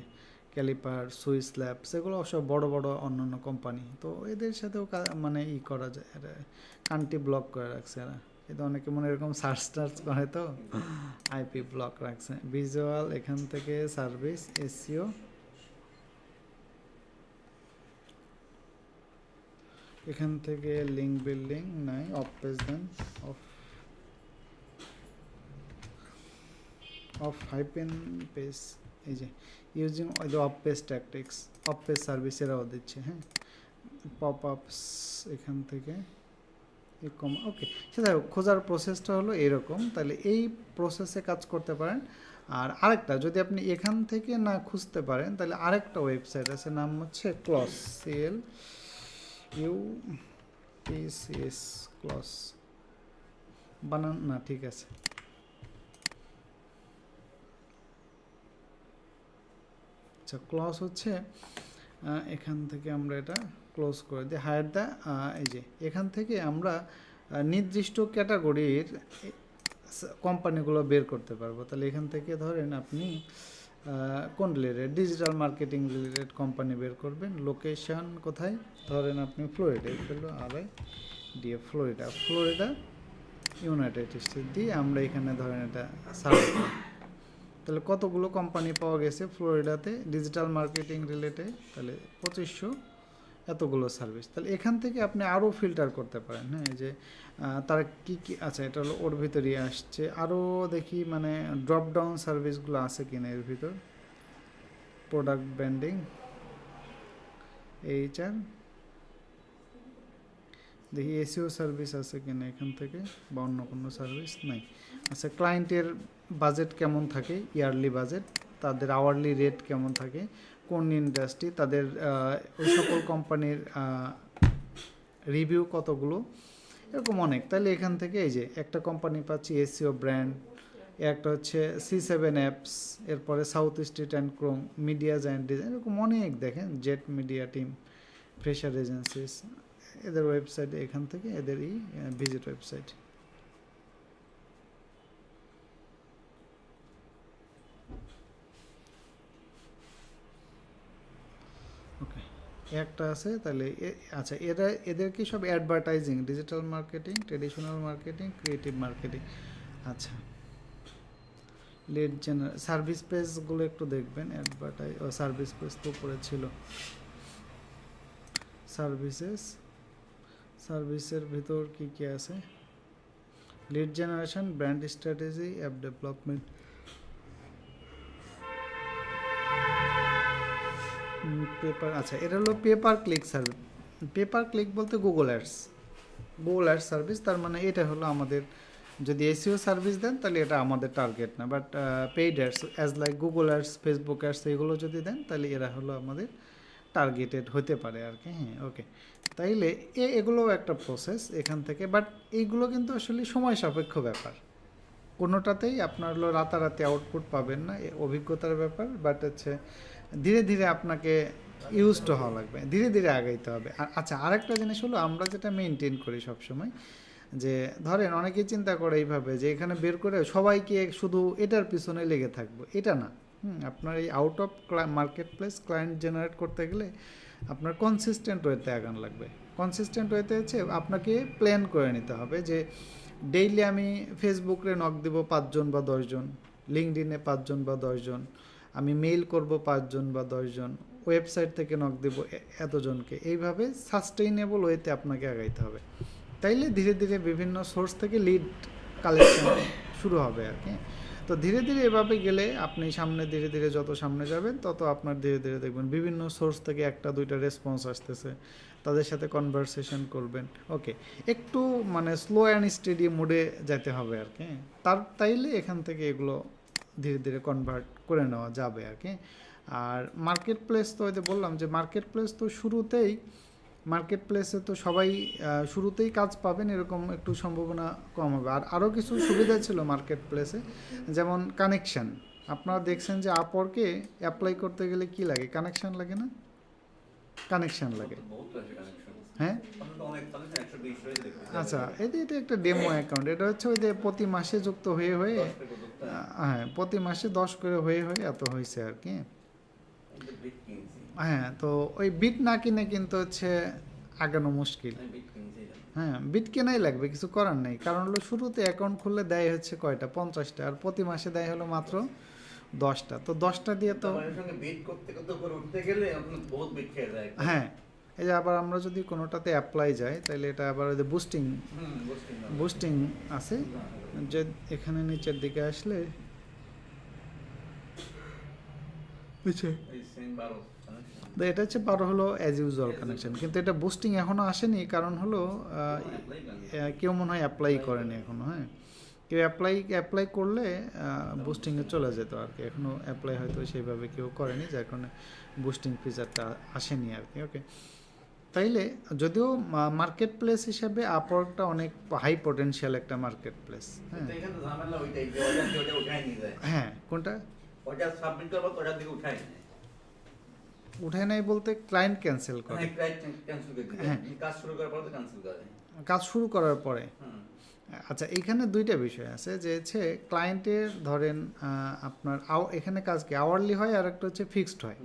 ক্যালিপার, সুইস ল্যাবস, এগুলো সব বড় বড় অন্যান্য কোম্পানি। তো এদের সাথেও মানে করা যায়, কান্ট্রি ব্লক করে রাখছে এরা। কিন্তু অনেকে মনে এরকম সার্চ টার্চ করে, তো IP ব্লক রাখছে। ভিজুয়াল, এখান থেকে সার্ভিস এসইও, এখান থেকে লিঙ্ক বিল্ডিং নাই, off page then, off hyphen page, এই যে using off page tactics, off page service এরাও দিচ্ছে। হ্যাঁ, পপ আপস, এখান থেকে ওকে। সেটা খোঁজার প্রসেসটা হলো এরকম। তাহলে এই প্রসেসে কাজ করতে পারেন। আর আরেকটা, যদি আপনি এখান থেকে না খুঁজতে পারেন, তাহলে আরেকটা ওয়েবসাইট আছে, নাম হচ্ছে ক্লস, CLUPCS, ক্লস বানান না, ঠিক আছে। আচ্ছা, ক্লস হচ্ছে এখান থেকে আমরা এটা ক্লোজ করে দিই, হায়ার দ্য, এই যে এখান থেকে আমরা নির্দিষ্ট ক্যাটাগরির কোম্পানিগুলো বের করতে পারবো। তাহলে এখান থেকে ধরেন আপনি কোন related, digital marketing related company বের করবেন। লোকেশন কোথায়, ধরেন আপনি ফ্লোরিডা, ফ্লোরিডা ইউনাইটেড স্টেট দিয়ে আমরা এখানে ধরেন এটা সার্চ করি। তাহলে কতগুলো কোম্পানি পাওয়া গেছে ফ্লোরিডাতে ডিজিটাল মার্কেটিং রিলেটেড, তাহলে 2500, এতগুলো সার্ভিস। তাহলে এখান থেকে আপনি আরও ফিল্টার করতে পারেন। হ্যাঁ, যে তারা কী কী, আচ্ছা এটা হলো ওর ভিতরেই আসছে। আরও দেখি মানে ড্রপ ডাউন সার্ভিসগুলো আছে কিনা এর ভিতর, প্রোডাক্ট ব্র্যান্ডিং, HR, দেখি এসইও সার্ভিস আছে কিনা এখান থেকে, বা অন্য কোনো সার্ভিস নাই। আচ্ছা, ক্লায়েন্টের বাজেট কেমন থাকে, ইয়ারলি বাজেট, তাদের আওয়ারলি রেট কেমন থাকে, কোন ইন্ডাস্ট্রি, তাদের ওই সকল কোম্পানির রিভিউ কতগুলো, এরকম অনেক। তাহলে এখান থেকে এই যে একটা কোম্পানি পাচ্ছি এসইও ব্র্যান্ড, একটা হচ্ছে C7 অ্যাপস, এরপরে south street and Chrome, media giant design, এরকম অনেক দেখেন, jet media team, fresher agencies, এদের ওয়েবসাইট, এখান থেকে এদেরই ভিজিট ওয়েবসাইট। ওকে, একটা আছে তাহলে আচ্ছা এদের কি সব advertising, digital marketing, traditional marketing, creative marketing. আচ্ছা, লিড সার্ভিস পেজগুলো একটু দেখবেন। সার্ভিস পেজ তো উপরে ছিল। সার্ভিসের ভিতর কি কি আছে? Lead generation, brand strategy, app development, paper. আচ্ছা, এটা হলো paper click service. Paper click বলতে গুগল অ্যাডস সার্ভিস। তার মানে এটা হলো আমাদের, যদি এসইও সার্ভিস দেন তাহলে এটা আমাদের টার্গেট না, but paid ads as like Google ads, Facebook ads, এগুলো যদি দেন তাহলে এরা হলো আমাদের টার্গেটেড হতে পারে আর কি। হ্যাঁ, ওকে। তাইলে এগুলোও একটা প্রসেস এখান থেকে, বাট এইগুলো কিন্তু আসলে সময় সাপেক্ষ ব্যাপার। কোনোটাতেই আপনার হলো রাতারাতি আউটপুট পাবেন না, অভিজ্ঞতার ব্যাপার। বাট হচ্ছে ধীরে ধীরে আপনাকে ইউজড হওয়া লাগবে, ধীরে ধীরে আগাইতে হবে। আর আচ্ছা, আরেকটা জিনিস হলো আমরা যেটা মেনটেন করি সবসময়, যে ধরেন অনেকেই চিন্তা করে এইভাবে যে এখানে বের করে সবাইকে শুধু এটার পিছনে লেগে থাকবো, এটা না। আপনার এই out of market place client generate করতে গেলে আপনার কনসিস্টেন্ট ওয়েতে আগান লাগবে। কনসিস্টেন্ট ওয়েতে হচ্ছে আপনাকে প্ল্যান করে নিতে হবে যে ডেইলি আমি ফেসবুকে নক দেব 5 জন বা 10 জন, লিঙ্কডইনে 5 জন বা 10 জন, আমি মেইল করব 5 জন বা 10 জন, ওয়েবসাইট থেকে নক দেব এতজনকে। এইভাবে সাস্টেইনেবল ওয়েতে আপনাকে আগাইতে হবে। তাইলে ধীরে ধীরে বিভিন্ন সোর্স থেকে লিড কালেকশন শুরু হবে আর কি। তো ধীরে ধীরে এভাবে গেলে আপনি সামনে, ধীরে ধীরে যত সামনে যাবেন তত আপনার ধীরে ধীরে দেখবেন বিভিন্ন সোর্স থেকে একটা দুইটা রেসপন্স আসতেছে, তাদের সাথে কনভারসেশন করবেন। ওকে, একটু মানে স্লো অ্যান্ড স্টেডি মোডে যেতে হবে আর কি। তাইলে এখান থেকে এগুলো ধীরে ধীরে কনভার্ট করে নেওয়া যাবে আর কি। আর মার্কেট প্লেস তো ওই বললাম যে মার্কেট প্লেস তো মার্কেট প্লেসে তো সবাই শুরুতেই কাজ পাবেন এরকম একটু সম্ভাবনা কম হবে। আর আরও কিছু সুবিধা ছিল মার্কেট প্লেসে, যেমন কানেকশান। আপনারা দেখছেন যে আপওয়ার্কে অ্যাপ্লাই করতে গেলে কি লাগে? কানেকশান লাগে না? কানেকশান লাগে, হ্যাঁ। আচ্ছা, এটা একটা ডেমো অ্যাকাউন্ট। এটা হচ্ছে ওই যে প্রতি মাসে যুক্ত হয়ে হ্যাঁ, প্রতি মাসে 10 করে হয়ে এত হয়েছে আর কি। হ্যাঁ, তো ওই বিট না কিনে কিন্তু হচ্ছে আগানো মুশকিল। হ্যাঁ, বিট কেনাই লাগবে, কিছু করার নেই। কারণ হলো শুরুতে অ্যাকাউন্ট খুললে দেয় হচ্ছে কয়টা? 50টা, আর প্রতি মাসে দেয় হলো মাত্র 10টা। তো 10টা দিয়ে তো হ্যাঁ, এই যে আবার আমরা যদি কোনোটাতে অ্যাপ্লাই যাই তাহলে এটা আবার ওই যে বুস্টিং আছে, যে এখানে নিচের দিকে আসলে তো এটা হচ্ছে 12 হলো অ্যাজ ইউজুয়াল কানেকশন, কিন্তু এটা বুস্টিং এখনও আসেনি। কারণ হলো কেউ মনে হয় অ্যাপ্লাই করেনি এখনও। হ্যাঁ, কেউ অ্যাপ্লাই করলে বুস্টিংয়ে চলে যেত আর কি। এখনও অ্যাপ্লাই হয়তো সেইভাবে কেউ করেনি, যার কারণে বুস্টিং ফিচারটা আসেনি আর কি। ওকে, তাইলে যদিও মার্কেট প্লেস হিসাবে আপওয়ার্কটা অনেক হাই পটেনশিয়াল একটা মার্কেট প্লেস। হ্যাঁ, কোনটা উঠায় নাই বলতে ক্লায়েন্ট ক্যান্সেল করে? হ্যাঁ, কাজ শুরু করার পরে। আচ্ছা, এইখানে দুইটা বিষয় আছে, যে হচ্ছে ক্লায়েন্টের ধরেন আপনার এখানে কাজ কি আওয়ারলি হয়, আর একটা হচ্ছে ফিক্সড হয়।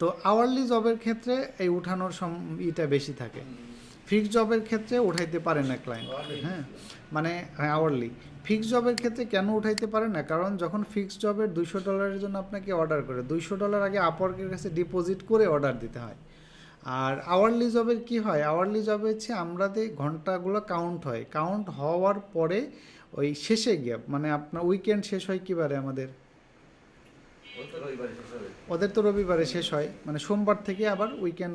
তো আওয়ারলি জবের ক্ষেত্রে এই উঠানোর ইটা বেশি থাকে, ফিক্সড জবের ক্ষেত্রে উঠাইতে পারে না ক্লায়েন্ট। হ্যাঁ, মানে আওয়ারলি। ফিক্সড জবের ক্ষেত্রে কেন উঠাইতে পারে না? কারণ যখন ফিক্সড জবের $200 জন্য আপনাকে অর্ডার করে, $200 আগে আপওয়ার্কের কাছে ডিপোজিট করে অর্ডার দিতে হয়। আর আওয়ারলি জবের কি হয়? আওয়ারলি জবে হচ্ছে আমাদের ঘন্টাগুলো কাউন্ট হওয়ার পরে ওই শেষে গিয়ে, মানে আপনার উইকেন্ড শেষ হয় কিবারে? আমাদের ওদের তো রবিবারে শেষ হয়, মানে সোমবার থেকে আবার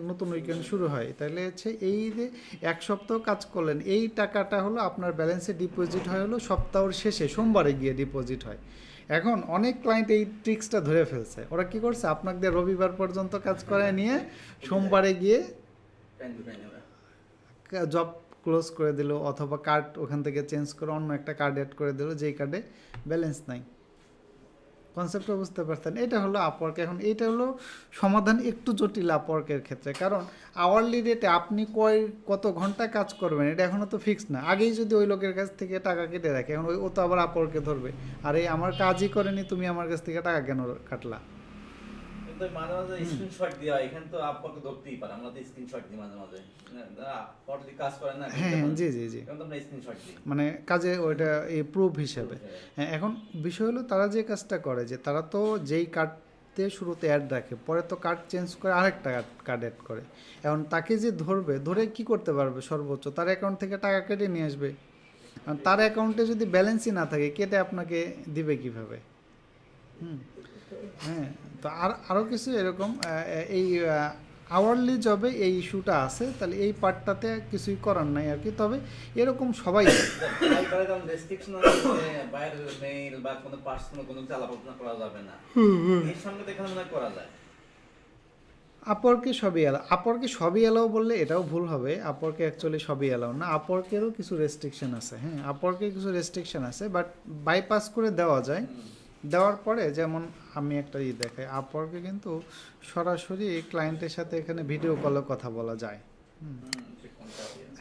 নতুন উইকেন্ড শুরু হয়। তাহলে হচ্ছে এই যে 1 সপ্তাহ কাজ করলেন, এই টাকাটা হলো আপনার ব্যালেন্সে ডিপোজিট হয় হলো সপ্তাহের শেষে সোমবারে গিয়ে ডিপোজিট হয়। এখন অনেক ক্লায়েন্ট এই ট্রিক্সটা ধরে ফেলছে। ওরা কি করছে? আপনাদের রবিবার পর্যন্ত কাজ করায় নিয়ে সোমবারে গিয়ে জব ক্লোজ করে দিল, অথবা কার্ড ওখান থেকে চেঞ্জ করে অন্য একটা কার্ড অ্যাড করে দিল, যেই কার্ডে ব্যালেন্স নাই। কনসেপ্টটা বুঝতে পারছেন? এটা হলো আপওয়ার্ক। এখন এইটা হলো সমাধান একটু জটিল আপওয়ার্কের ক্ষেত্রে, কারণ আওয়ারলি রেটে আপনি কত ঘন্টা কাজ করবেন এটা এখনও তো ফিক্সড না। আগেই যদি ওই লোকের কাছ থেকে টাকা কেটে রাখে, এখন ও তো আবার আপওয়ার্কে ধরবে, আরে আমার কাজই করেনি, তুমি আমার কাছ থেকে টাকা কেন কাটলা? তো মাঝে মাঝে স্ক্রিনশট দেওয়া, এখানে তো আপনাকে ধরতেই পারে, আমরা তো স্ক্রিনশট দিই মাঝে মাঝে, পরে যদি কাজ করেন না, হ্যাঁ জি জি জি, এখন তো আমরা স্ক্রিনশট দিই মানে কাজে ওইটা এই প্রুফ হিসেবে। হ্যাঁ, এখন বিষয় হলো তারা যে কাজটা করে যে তারা তো যেই কার্ডতে শুরুতে অ্যাড রাখে, পরে তো কার্ড চেঞ্জ করে আরেকটা কার্ড অ্যাড করে। এখন তাকে যে ধরবে, ধরে কি করতে পারবে, সর্বোচ্চ তার অ্যাকাউন্ট থেকে টাকা কেটে নিয়ে আসবে। আর তার অ্যাকাউন্টে যদি ব্যালেন্সই না থাকে, কেটে আপনাকে দিবে কিভাবে? হুম, হ্যাঁ। তো আরও কিছু এরকম এই আওয়ারলি জবে এই ইস্যুটা আছে, তাহলে এই পার্টটাতে কিছুই করার নাই আর কি। তবে এরকম সবাই রেস্ট্রিকশন আছে যে বাইরের মেইল বা কোনো পার্সোনাল কোনো চালাপাচনা করা যাবে না, এর সঙ্গে তো এখানে মনে হয় করা যায়। আপরকে সবই এলাও, আপরকে সবই এলাও বললে এটাও ভুল হবে। আপরকে অ্যাকচুয়ালি সবই এলাও না, আপরকেরও কিছু রেস্ট্রিকশন আছে। হ্যাঁ, আপরকে কিছু রেস্ট্রিকশন আছে, বাট বাইপাস করে দেওয়া যায়। দেওয়ার পরে যেমন আমি একটা দেখাই, আপরকে কিন্তু সরাসরি ক্লায়েন্টের সাথে এখানে ভিডিও কলে কথা বলা যায়।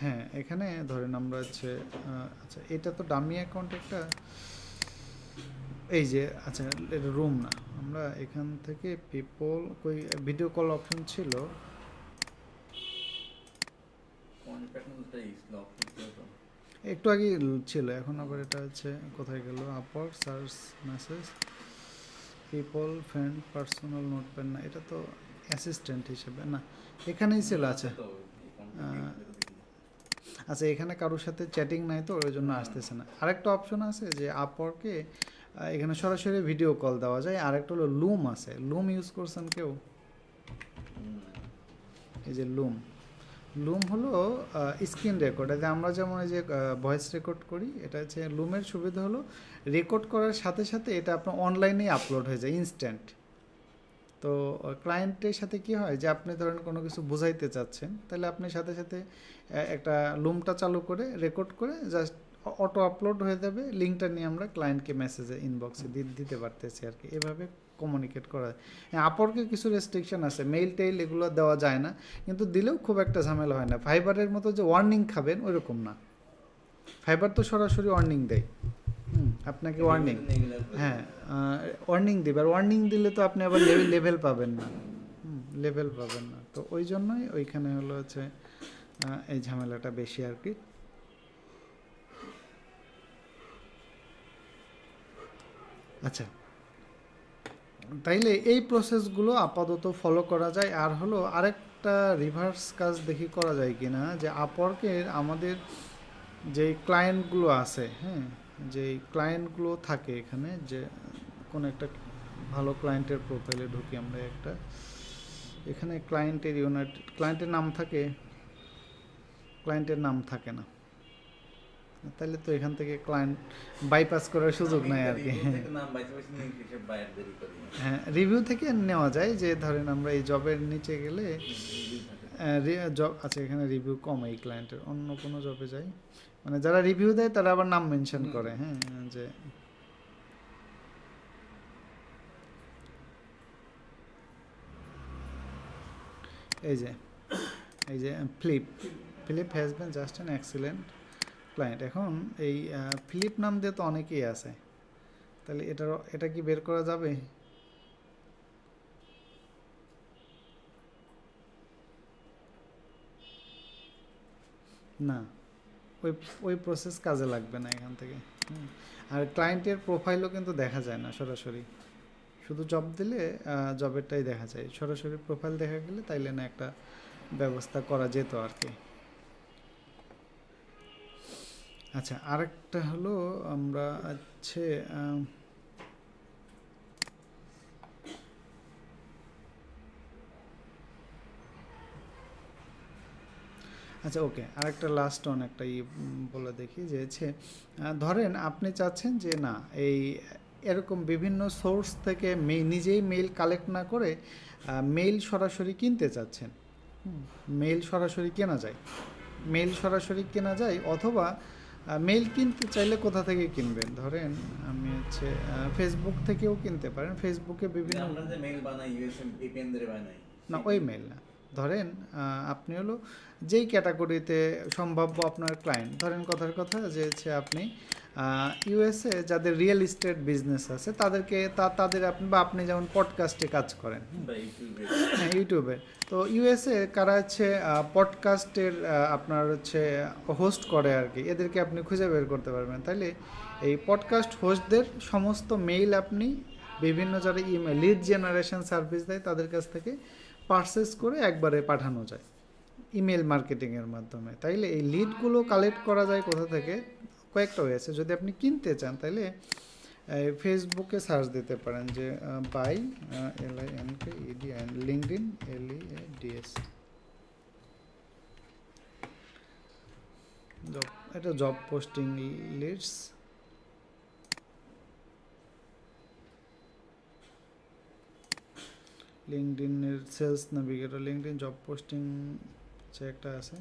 হ্যাঁ, এখানে ধরেন আমরা হচ্ছে আচ্ছা, এটা তো ডামি অ্যাকাউন্ট একটা, এই যে আচ্ছা এটা রুম না, আমরা এখান থেকে পিপল কই ভিডিও কল অপশন ছিল, একটু আগে ছিল, এখন আবার এটা হচ্ছে কোথায় গেল? আপর search message people friend personal notepad, না এটা তো অ্যাসিস্ট্যান্ট হিসেবে না, এখানেই ছিল। আচ্ছা আচ্ছা, এখানে কারোর সাথে চ্যাটিং নাই তো ওই জন্য আসতেছে না। আরেকটা অপশন আছে যে আপরকে এখানে সরাসরি ভিডিও কল দেওয়া যায়। আরেকটা হলো লুম আছে, লুম ইউজ করছেন কেউ? এই যে লুম, লুম হলো স্ক্রিন রেকর্ড। যে আমরা যেমন এই যে ভয়েস রেকর্ড করি, এটা হচ্ছে লুমের সুবিধা হলো রেকর্ড করার সাথে সাথে এটা আপনার অনলাইনেই আপলোড হয়ে যায় ইনস্ট্যান্ট। তো ক্লায়েন্টের সাথে কি হয় যে আপনি ধরেন কোনো কিছু বোঝাইতে চাচ্ছেন, তাহলে আপনি সাথে সাথে একটা লুমটা চালু করে রেকর্ড করে জাস্ট অটো আপলোড হয়ে যাবে, লিঙ্কটা নিয়ে আমরা ক্লায়েন্টকে মেসেজে ইনবক্সে দিতে পারতেছি আর কি। এভাবে কমিউনিকেট করা যায়। হ্যাঁ, আপরকে কিছু রেস্ট্রিকশন আছে, মেইল টেইল এগুলো দেওয়া যায় না, কিন্তু দিলেও খুব একটা ঝামেলা হয় না। ফাইবারের মতো যে ওয়ার্নিং খাবেন ওইরকম না, ফাইবার তো সরাসরি ওয়ার্নিং দেয়। আপনাকে ওয়ার্নিং, হ্যাঁ ওয়ার্নিং দিবে, আর ওয়ার্নিং দিলে তো আপনি আবার লেভেল পাবেন না, লেভেল পাবেন না। তো ওই জন্যই ওইখানে হলো হচ্ছে এই ঝামেলাটা বেশি আর কি। আচ্ছা, তাইলে এই প্রসেসগুলো আপাতত ফলো করা যায়। আর হলো আরেকটা রিভার্স কাজ দেখি করা যায় কি না, যে আপওয়ার্কের আমাদের যেই ক্লায়েন্টগুলো আছে, হ্যাঁ যেই ক্লায়েন্টগুলো থাকে এখানে, যে কোনো একটা ভালো ক্লায়েন্টের প্রোফাইলে ঢুকি আমরা একটা, এখানে ক্লায়েন্টের ইউনাইটেড ক্লায়েন্টের নাম থাকে, ক্লায়েন্টের নাম থাকে না, তাহলে তো এখান থেকে ক্লায়েন্ট বাইপাস করার সুযোগ নাই আর কি। হ্যাঁ, রিভিউ থেকে নেওয়া যায়, যে ধরেন আমরা এই জবের নিচে গেলে জব আছে, এখানে রিভিউ কম এই ক্লায়েন্টের, অন্য কোনো জবে যাই, মানে যারা রিভিউ দেয় তারা আবার নাম মেনশন করে। হ্যাঁ, যে এই যে Philip has been just an excellent client. এখন এই ফিলিপ নাম দিয়ে তো অনেকেই আছে, তাহলে এটা কি বের করা যাবে? না, ওই প্রসেস কাজে লাগবে না এখান থেকে। আর ক্লায়েন্টের প্রোফাইলও কিন্তু দেখা যায় না সরাসরি, শুধু জব দিলে জবেরটাই দেখা যায়, সরাসরি প্রোফাইল দেখা গেলে তাইলে না একটা ব্যবস্থা করা যেত আর কি। আচ্ছা, আরেকটা হলো আমরা আছে আচ্ছা ওকে, আরেকটা লাস্ট অন একটা বলে দেখি, যে হচ্ছে ধরেন আপনি চাচ্ছেন যে না এই এরকম বিভিন্ন সোর্স থেকে নিজেই মেইল কালেক্ট না করে মেইল সরাসরি কিনতে চাচ্ছেন। মেইল সরাসরি কেনা যায়, মেইল সরাসরি কেনা যায়, অথবা মেইল কিনতে চাইলে কোথা থেকে কিনবেন? ধরেন আমি হচ্ছে ফেসবুক থেকেও কিনতে পারেন, ফেসবুকে বিভিন্ন আমরা যে মেইল বানাই ইউএসএম ভিপিএন ধরে বানাই না, ওই মেইল না, ধরেন আপনি হলো যেই ক্যাটাগরিতে সম্ভাব্য আপনার ক্লায়েন্ট, ধরেন কথার কথা যে হচ্ছে আপনি ইউএসএ যাদের রিয়েল এস্টেট বিজনেস আছে তাদেরকে তাদের আপনি বা আপনি যেমন পডকাস্টে কাজ করেন, হ্যাঁ ইউটিউবে, তো ইউএসএ কারা হচ্ছে পডকাস্টের আপনার হচ্ছে হোস্ট করে আর কি, এদেরকে আপনি খুঁজে বের করতে পারবেন। তাইলে এই পডকাস্ট হোস্টদের সমস্ত মেইল আপনি বিভিন্ন যারা ইমেল লিড জেনারেশন সার্ভিস দেয় তাদের কাছ থেকে পারচেস করে একবারে পাঠানো যায় ইমেল মার্কেটিংয়ের মাধ্যমে। তাইলে এই লিডগুলো কালেক্ট করা যায় কোথা থেকে, কয়েকটা হয়েছে। যদি আপনি কিনতে চান তাহলে ফেসবুকে সার্চ দিতে পারেন যে by LINKEDIN LinkedIn LEADS job, এটা জব পোস্টিং লিডস। লিঙ্কডইনের sales navigator, LinkedIn job posting যে একটা আছে,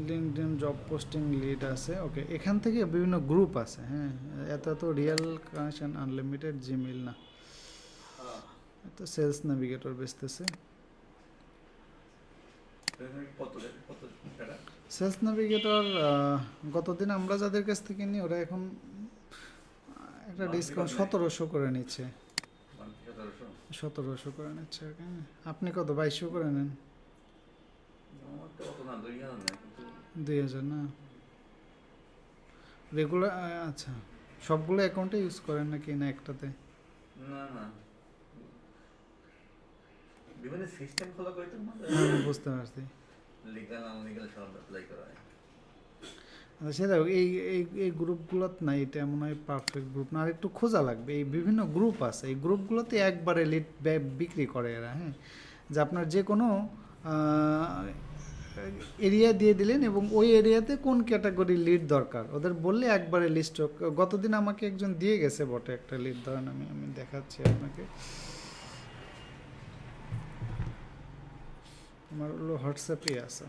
লিঙ্কডইন জব পোস্টিং লিড আছে। ওকে, এখান থেকে বিভিন্ন গ্রুপ আছে। হ্যাঁ, এত রিয়েল কানেকশন আনলিমিটেড জিমেইল না, এত সেলস নাভিগেটর বেচতেছে। সেলস নাভিগেটর গতদিন আমরা যাদের কাছ থেকে নিই ওরা এখন একটা ডিসকাউন্ট 1700 করে নিচ্ছে, 1700 করে নিচ্ছে। আপনি কত 2200 করে নেন? 2000 না রেগুলার? আচ্ছা, সবগুলো অ্যাকাউন্টে ইউজ করেন নাকি না একটাতে? না না, বিভিন্ন সিস্টেম ফলো করে তো বুঝতে পারছি। লিগ্যাল আনলিগ্যাল সব অ্যাপ্লাই করা হয়। আচ্ছা সেটা এই এই এই গ্রুপগুলোত নাই, এটা মনে হয় পারফেক্ট গ্রুপ না, আর একটু খোঁজা লাগবে। এই বিভিন্ন গ্রুপ আছে, এই গ্রুপগুলোতে একবারে লিড বিক্রি করে এরা। হ্যাঁ, যে আপনার যে কোনো এরিয়া দিয়ে দিলেন এবং ওই এরিয়াতে কোন ক্যাটাগরি লিড দরকার ওদের বললে একবারে লিস্ট। গতদিন আমাকে একজন দিয়ে গেছে বটে একটা লিড, ধরেন আমি দেখাচ্ছি আপনাকে, আমার হলো হোয়াটসঅ্যাপে আছে।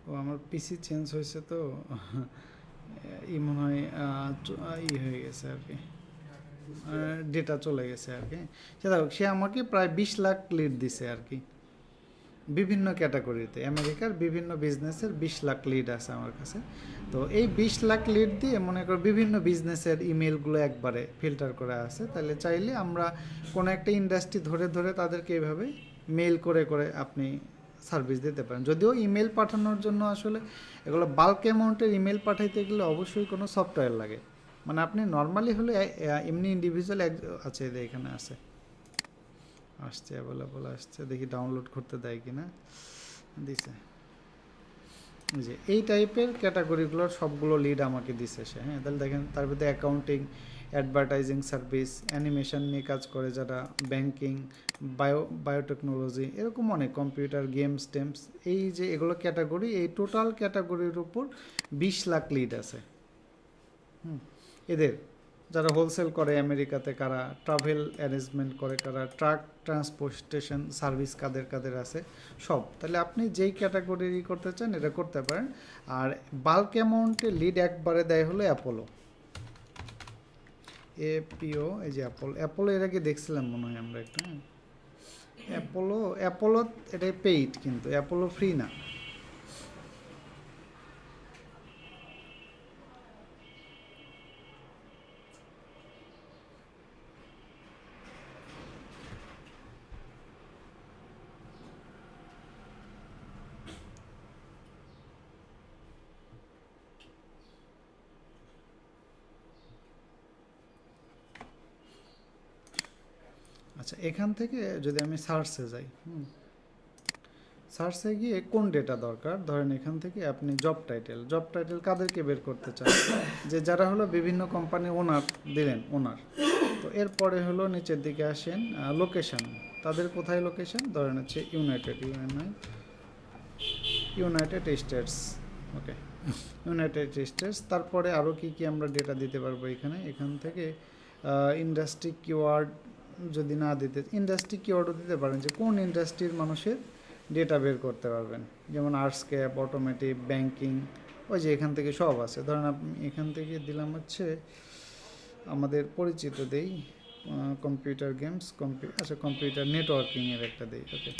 ও আমার পিসি চেঞ্জ হয়েছে তো মনে হয় হয়ে গেছে আর কি, ডেটা চলে গেছে আর কি। সেটা হোক, সে আমাকে প্রায় 20 লাখ লিড দিছে আর কি, বিভিন্ন ক্যাটাগরিতে আমেরিকার বিভিন্ন বিজনেসের 20 লাখ লিড আছে আমার কাছে। তো এই 20 লাখ লিড দিয়ে মনে করো বিভিন্ন বিজনেসের ইমেলগুলো একবারে ফিল্টার করা আছে। তাহলে চাইলে আমরা কোনো একটা ইন্ডাস্ট্রি ধরে ধরে তাদেরকে এইভাবে মেল করে করে আপনি সার্ভিস দিতে পারেন। যদিও ইমেল পাঠানোর জন্য আসলে এগুলো বাল্ক অ্যামাউন্টের ইমেল পাঠাইতে গেলে অবশ্যই কোনো সফটওয়্যার লাগে, মানে আপনি নর্মালি হলে এমনি ইন্ডিভিজুয়াল আছে, এখানে আছে, আসছে অ্যাভেলেবল আসছে, দেখি ডাউনলোড করতে দেয় কিনা, দিছে যে এই টাইপের ক্যাটাগরিগুলোর সবগুলো লিড আমাকে দিছে সে। হ্যাঁ, তাহলে দেখেন তার ভিতরে অ্যাকাউন্টিং, অ্যাডভার্টাইজিং সার্ভিস, অ্যানিমেশন নিয়ে কাজ করে যারা, ব্যাংকিং, বায়োটেকনোলজি, এরকম অনেক, কম্পিউটার, গেমস টেমস, এই যে এগুলো ক্যাটাগরি, এই টোটাল ক্যাটাগরির উপর 20 লাখ লিড আছে। এদের যারা হোলসেল করে আমেরিকাতে, কারা ট্রাভেল অ্যারেঞ্জমেন্ট করে, কারা ট্রাক ট্রান্সপোর্টেশন সার্ভিস কাদের কাদের আছে সব। তাহলে আপনি যেই ক্যাটাগরি করতে চান এটা করতে পারেন। আর বাল্ক অ্যামাউন্টে লিড একবারে দেয় হলো অ্যাপোলো, APO, এই যে অ্যাপোলো এর আগে দেখছিলাম মনে হয় আমরা একটা। অ্যাপোলো এটাই পেইড, কিন্তু অ্যাপোলো ফ্রি না। আচ্ছা, এখান থেকে যদি আমি সার্চে যাই, সার্চে গিয়ে কোন ডেটা দরকার, ধরেন এখান থেকে আপনি জব টাইটেল কাদেরকে বের করতে চান, যে যারা হলো বিভিন্ন কোম্পানির ওনার দিলেন, ওনার। তো এরপরে হলো নিচের দিকে আসেন লোকেশন, তাদের কোথায় লোকেশন, ধরেন হচ্ছে ইউনাইটেড স্টেটস। ওকে, ইউনাইটেড স্টেটস। তারপরে আরও কি কি আমরা ডেটা দিতে পারবো এখান থেকে ইন্ডাস্ট্রি কিওয়ার্ড যদি না দিতে, ইন্ডাস্ট্রি কিওয়ার্ডও দিতে পারেন যে কোন ইন্ডাস্ট্রির মানুষের ডেটা বের করতে পারবেন, যেমন আর্টস্ক্যাপ, অটোমেটিভ, ব্যাংকিং, ওই যে এখান থেকে সব আছে। ধরেন আপনি এখান থেকে দিলাম হচ্ছে আমাদের পরিচিত দেই কম্পিউটার গেমস, আচ্ছা কম্পিউটার নেটওয়ার্কিংয়ের একটা দেই, ওকে।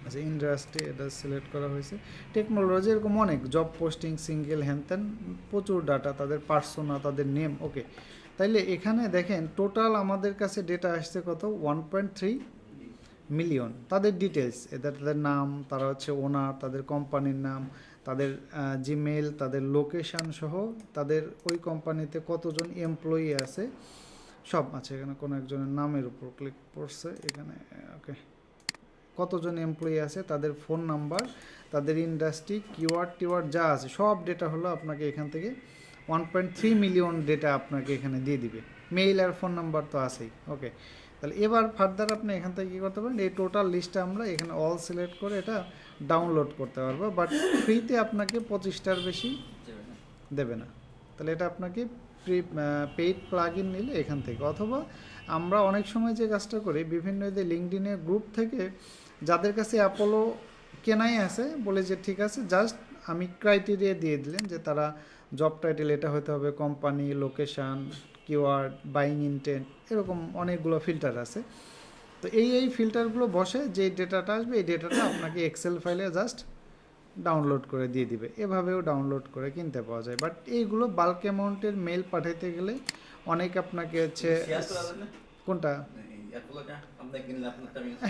আচ্ছা ইন্ডাস্ট্রি এটা সিলেক্ট করা হয়েছে। টেকনোলজি এরকম অনেক জব পোস্টিং, সিঙ্গেল, হ্যানত্যান, প্রচুর ডাটা, তাদের পার্সোনা, তাদের নেম, ওকে। তাইলে এখানে দেখেন টোটাল আমাদের কাছে ডেটা আসছে কত, 1.3 মিলিয়ন। তাদের ডিটেলস, তাদের নাম, তারা হচ্ছে ওনার, তাদের কোম্পানির নাম, তাদের জিমেল, তাদের লোকেশান সহ তাদের ওই কোম্পানিতে কতজন এমপ্লয়ি আছে সব আছে এখানে। কোনো একজনের নামের উপর ক্লিক করছে এখানে, ওকে। কতজন এমপ্লয়ি আছে, তাদের ফোন নাম্বার, তাদের ইন্ডাস্ট্রি, কিওয়ার্ড যা আছে সব ডেটা হলো আপনাকে এখান থেকে 1.3 মিলিয়ন ডেটা আপনাকে এখানে দিয়ে দিবে। মেইল আর ফোন নাম্বার তো আছেই, ওকে। তাহলে এবার ফার্দার আপনি এখান থেকে কী করতে পারেন, এই টোটাল লিস্টটা আমরা এখানে অল সিলেক্ট করে এটা ডাউনলোড করতে পারবো, বাট ফ্রিতে আপনাকে 25টার বেশি দেবে না। তাহলে এটা আপনাকে পেইড প্লাগ ইন নিলে এখান থেকে, অথবা আমরা অনেক সময় যে কাজটা করি বিভিন্ন যে লিঙ্কডিনের গ্রুপ থেকে যাদের কাছে অ্যাপোলো কেনাই আছে বলে যে ঠিক আছে, জাস্ট আমি ক্রাইটেরিয়া দিয়ে দিলেন যে তারা জব টাইটেল এটা হতে হবে, company, location, keyword, buying intent, এরকম অনেকগুলো ফিল্টার আছে। তো এই ফিল্টারগুলো বসে যে ডেটাটা আসবে এই ডেটাটা আপনাকে এক্সেল ফাইলে জাস্ট ডাউনলোড করে দিয়ে দিবে। এভাবেও ডাউনলোড করে কিনতে পাওয়া যায়, বাট এইগুলো বাল্ক অ্যামাউন্টের মেল পাঠাইতে গেলে অনেক আপনাকে হচ্ছে কোনটা,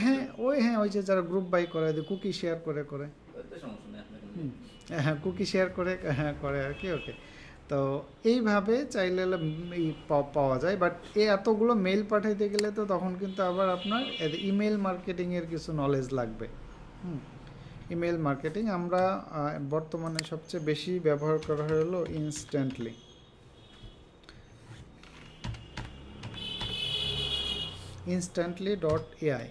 হ্যাঁ ওই যে যারা গ্রুপ বাই করে কুকি শেয়ার করে হ্যাঁ কুকি শেয়ার করে করে আর কি, ওকে। তো এইভাবে চাইলে পাওয়া যায়, বাট এতগুলো মেল পাঠাইতে গেলে তো তখন কিন্তু আবার আপনার ইমেল মার্কেটিংয়ের কিছু নলেজ লাগবে। ইমেল মার্কেটিং আমরা বর্তমানে সবচেয়ে বেশি ব্যবহার করা হলো instantly.ai।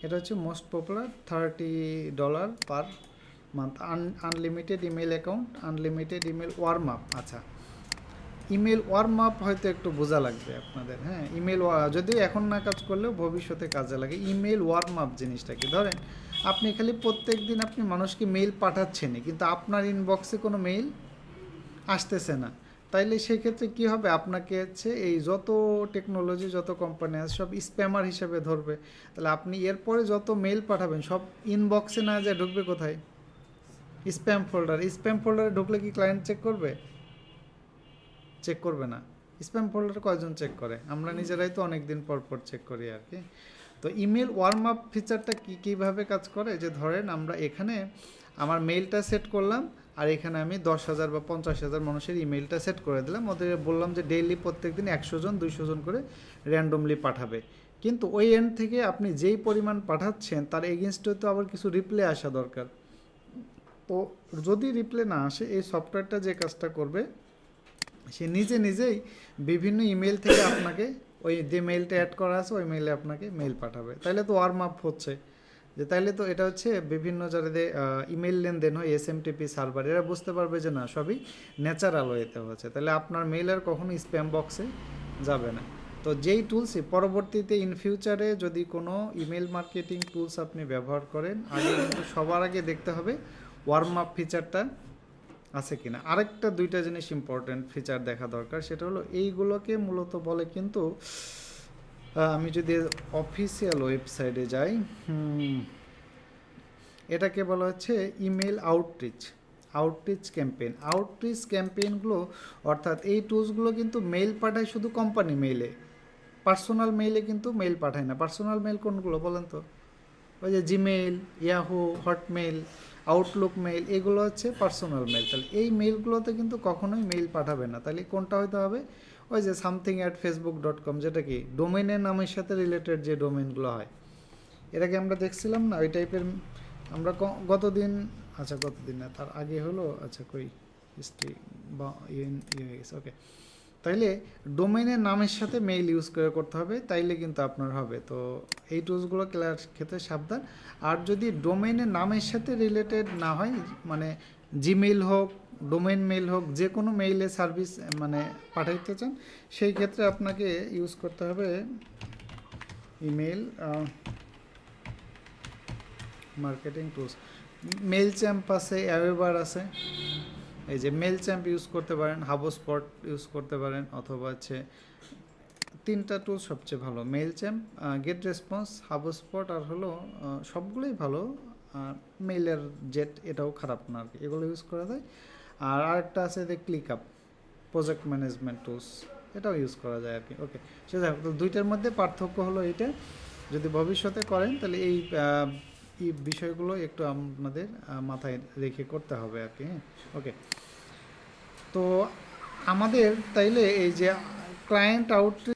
এটা হচ্ছে most popular, $30 per month, unlimited email account, unlimited email warm up. আচ্ছা ইমেল ওয়ার্ম আপ হয়তো একটু বোঝা লাগবে আপনাদের, হ্যাঁ। ইমেল যদিও এখন না কাজ করলেও ভবিষ্যতে কাজে লাগে। ইমেল ওয়ার্ম আপ জিনিসটা কি, ধরেন আপনি খালি প্রত্যেক দিন আপনি মানুষকে মেইল পাঠাচ্ছেনই কিন্তু আপনার ইনবক্সে কোনো মেইল আসতেছে না, তাইলে সেক্ষেত্রে কী হবে, আপনাকে হচ্ছে এই যত টেকনোলজি, যত কোম্পানি আছে সব স্প্যামার হিসেবে ধরবে। তাহলে আপনি এরপরে যত মেইল পাঠাবেন সব ইনবক্সে না যায় ঢুকবে কোথায়, স্প্যাম ফোল্ডারে ঢুকলে কি ক্লায়েন্ট চেক করবে? চেক করবে না। স্প্যাম ফোল্ডারে কয়জন চেক করে? আমরা নিজেরাই তো অনেক দিন পর চেক করি আর কি। তো ইমেল ওয়ার্ম আপ ফিচারটা কীভাবে কাজ করে, যে ধরেন আমরা এখানে আমার মেইলটা সেট করলাম আর এখানে আমি 10,000 বা 50,000 মানুষের ইমেইলটা সেট করে দিলাম, ওদের বললাম যে ডেইলি প্রত্যেক দিন 100 জন 200 জন করে র্যান্ডমলি পাঠাবে। কিন্তু ওই এন্ড থেকে আপনি যেই পরিমাণ পাঠাচ্ছেন তার এগেনস্টে তো আবার কিছু রিপ্লাই আসা দরকার। তো যদি রিপ্লাই না আসে, এই সফটওয়্যারটা যে কাজটা করবে সে নিজেই বিভিন্ন ইমেল থেকে আপনাকে ওই যে মেইলটা অ্যাড করা আছে ওই মেইলে আপনাকে মেইল পাঠাবে। তাইলে তো ওয়ার্ম আপ হচ্ছে, যে তাইলে তো এটা হচ্ছে বিভিন্ন যাদের ইমেল লেনদেন হয় এসএমটিপি সার্ভার, এরা বুঝতে পারবে যে না সবই ন্যাচারাল ওয়েতে হচ্ছে, তাহলে আপনার মেইল আর কখনো স্প্যাম বক্সে যাবে না। তো যেই টুলসই পরবর্তীতে ইন ফিউচারে যদি কোনো ইমেল মার্কেটিং টুলস আপনি ব্যবহার করেন, আগে কিন্তু সবার আগে দেখতে হবে ওয়ার্ম আপ ফিচারটা আছে কিনা। আরেকটা দুইটা জিনিস ইম্পর্টেন্ট ফিচার দেখা দরকার, সেটা হলো এইগুলোকে মূলত বলে কিন্তু আমি যদি অফিসিয়াল ওয়েবসাইটে যাই, এটাকে বলা হচ্ছে ইমেল আউটরিচ ক্যাম্পেইনগুলো, অর্থাৎ এই টুলসগুলো কিন্তু মেইল পাঠায় শুধু কোম্পানি মেইলে, পার্সোনাল মেইলে কিন্তু মেইল পাঠায় না। পার্সোনাল মেইল কোনগুলো বলেন তো? ওই যে Gmail, Yahoo, Hotmail, Outlook mail, এগুলো হচ্ছে পার্সোনাল মেইল। তাহলে এই মেইলগুলোতে কিন্তু কখনোই মেইল পাঠাবে না। তাহলে কোনটা হইতে হবে, ওই যে something@facebook.com, যেটা কি ডোমেনের নামের সাথে রিলেটেড যে ডোমেনগুলো হয়, এটাকে আমরা দেখছিলাম না ওই টাইপের। আমরা গতদিন না তার আগে হলো, আচ্ছা কই হিস্ট্রি বা ইয়ে হয়ে গেছে, ওকে। তাইলে ডোমেইনের নামের সাথে মেইল ইউজ করে করতে হবে, তাইলে কিন্তু আপনার হবে। তো এই টুলসগুলো ক্লিয়ার ক্ষেত্রে সাবধান। আর যদি ডোমেইনের নামের সাথে রিলেটেড না হয়, মানে জিমেইল হোক, ডোমেইন মেইল হোক, যে কোনো মেইলে সার্ভিস মানে পাঠাইতে চান, সেই ক্ষেত্রে আপনাকে ইউজ করতে হবে email marketing tools. MailChimp আছে, অ্যাওয়েবার আছে। এই যে মেল চ্যাম্প ইউজ করতে পারেন, হাবস্পট ইউজ করতে পারেন, অথবা হচ্ছে 3টা টুল সবচেয়ে ভালো, Mailchimp, GetResponse, HubSpot, আর হলো সবগুলোই ভালো। মেইলের জেট এটাও খারাপ না আর কি, এগুলো ইউজ করা যায়। আর আরেকটা আছে যে click up, project management tools, এটাও ইউজ করা যায় আর কি। ওকে, সে যাই হোক, তো দুইটার মধ্যে পার্থক্য হলো এইটা। যদি ভবিষ্যতে করেন তাহলে এই বিষয়গুলো একটু আপনাদের মাথায় রেখে করতে হবে আর কি। হ্যাঁ, ওকে। তো আমাদের তাইলে এই যে ক্লায়েন্ট আউটরিচ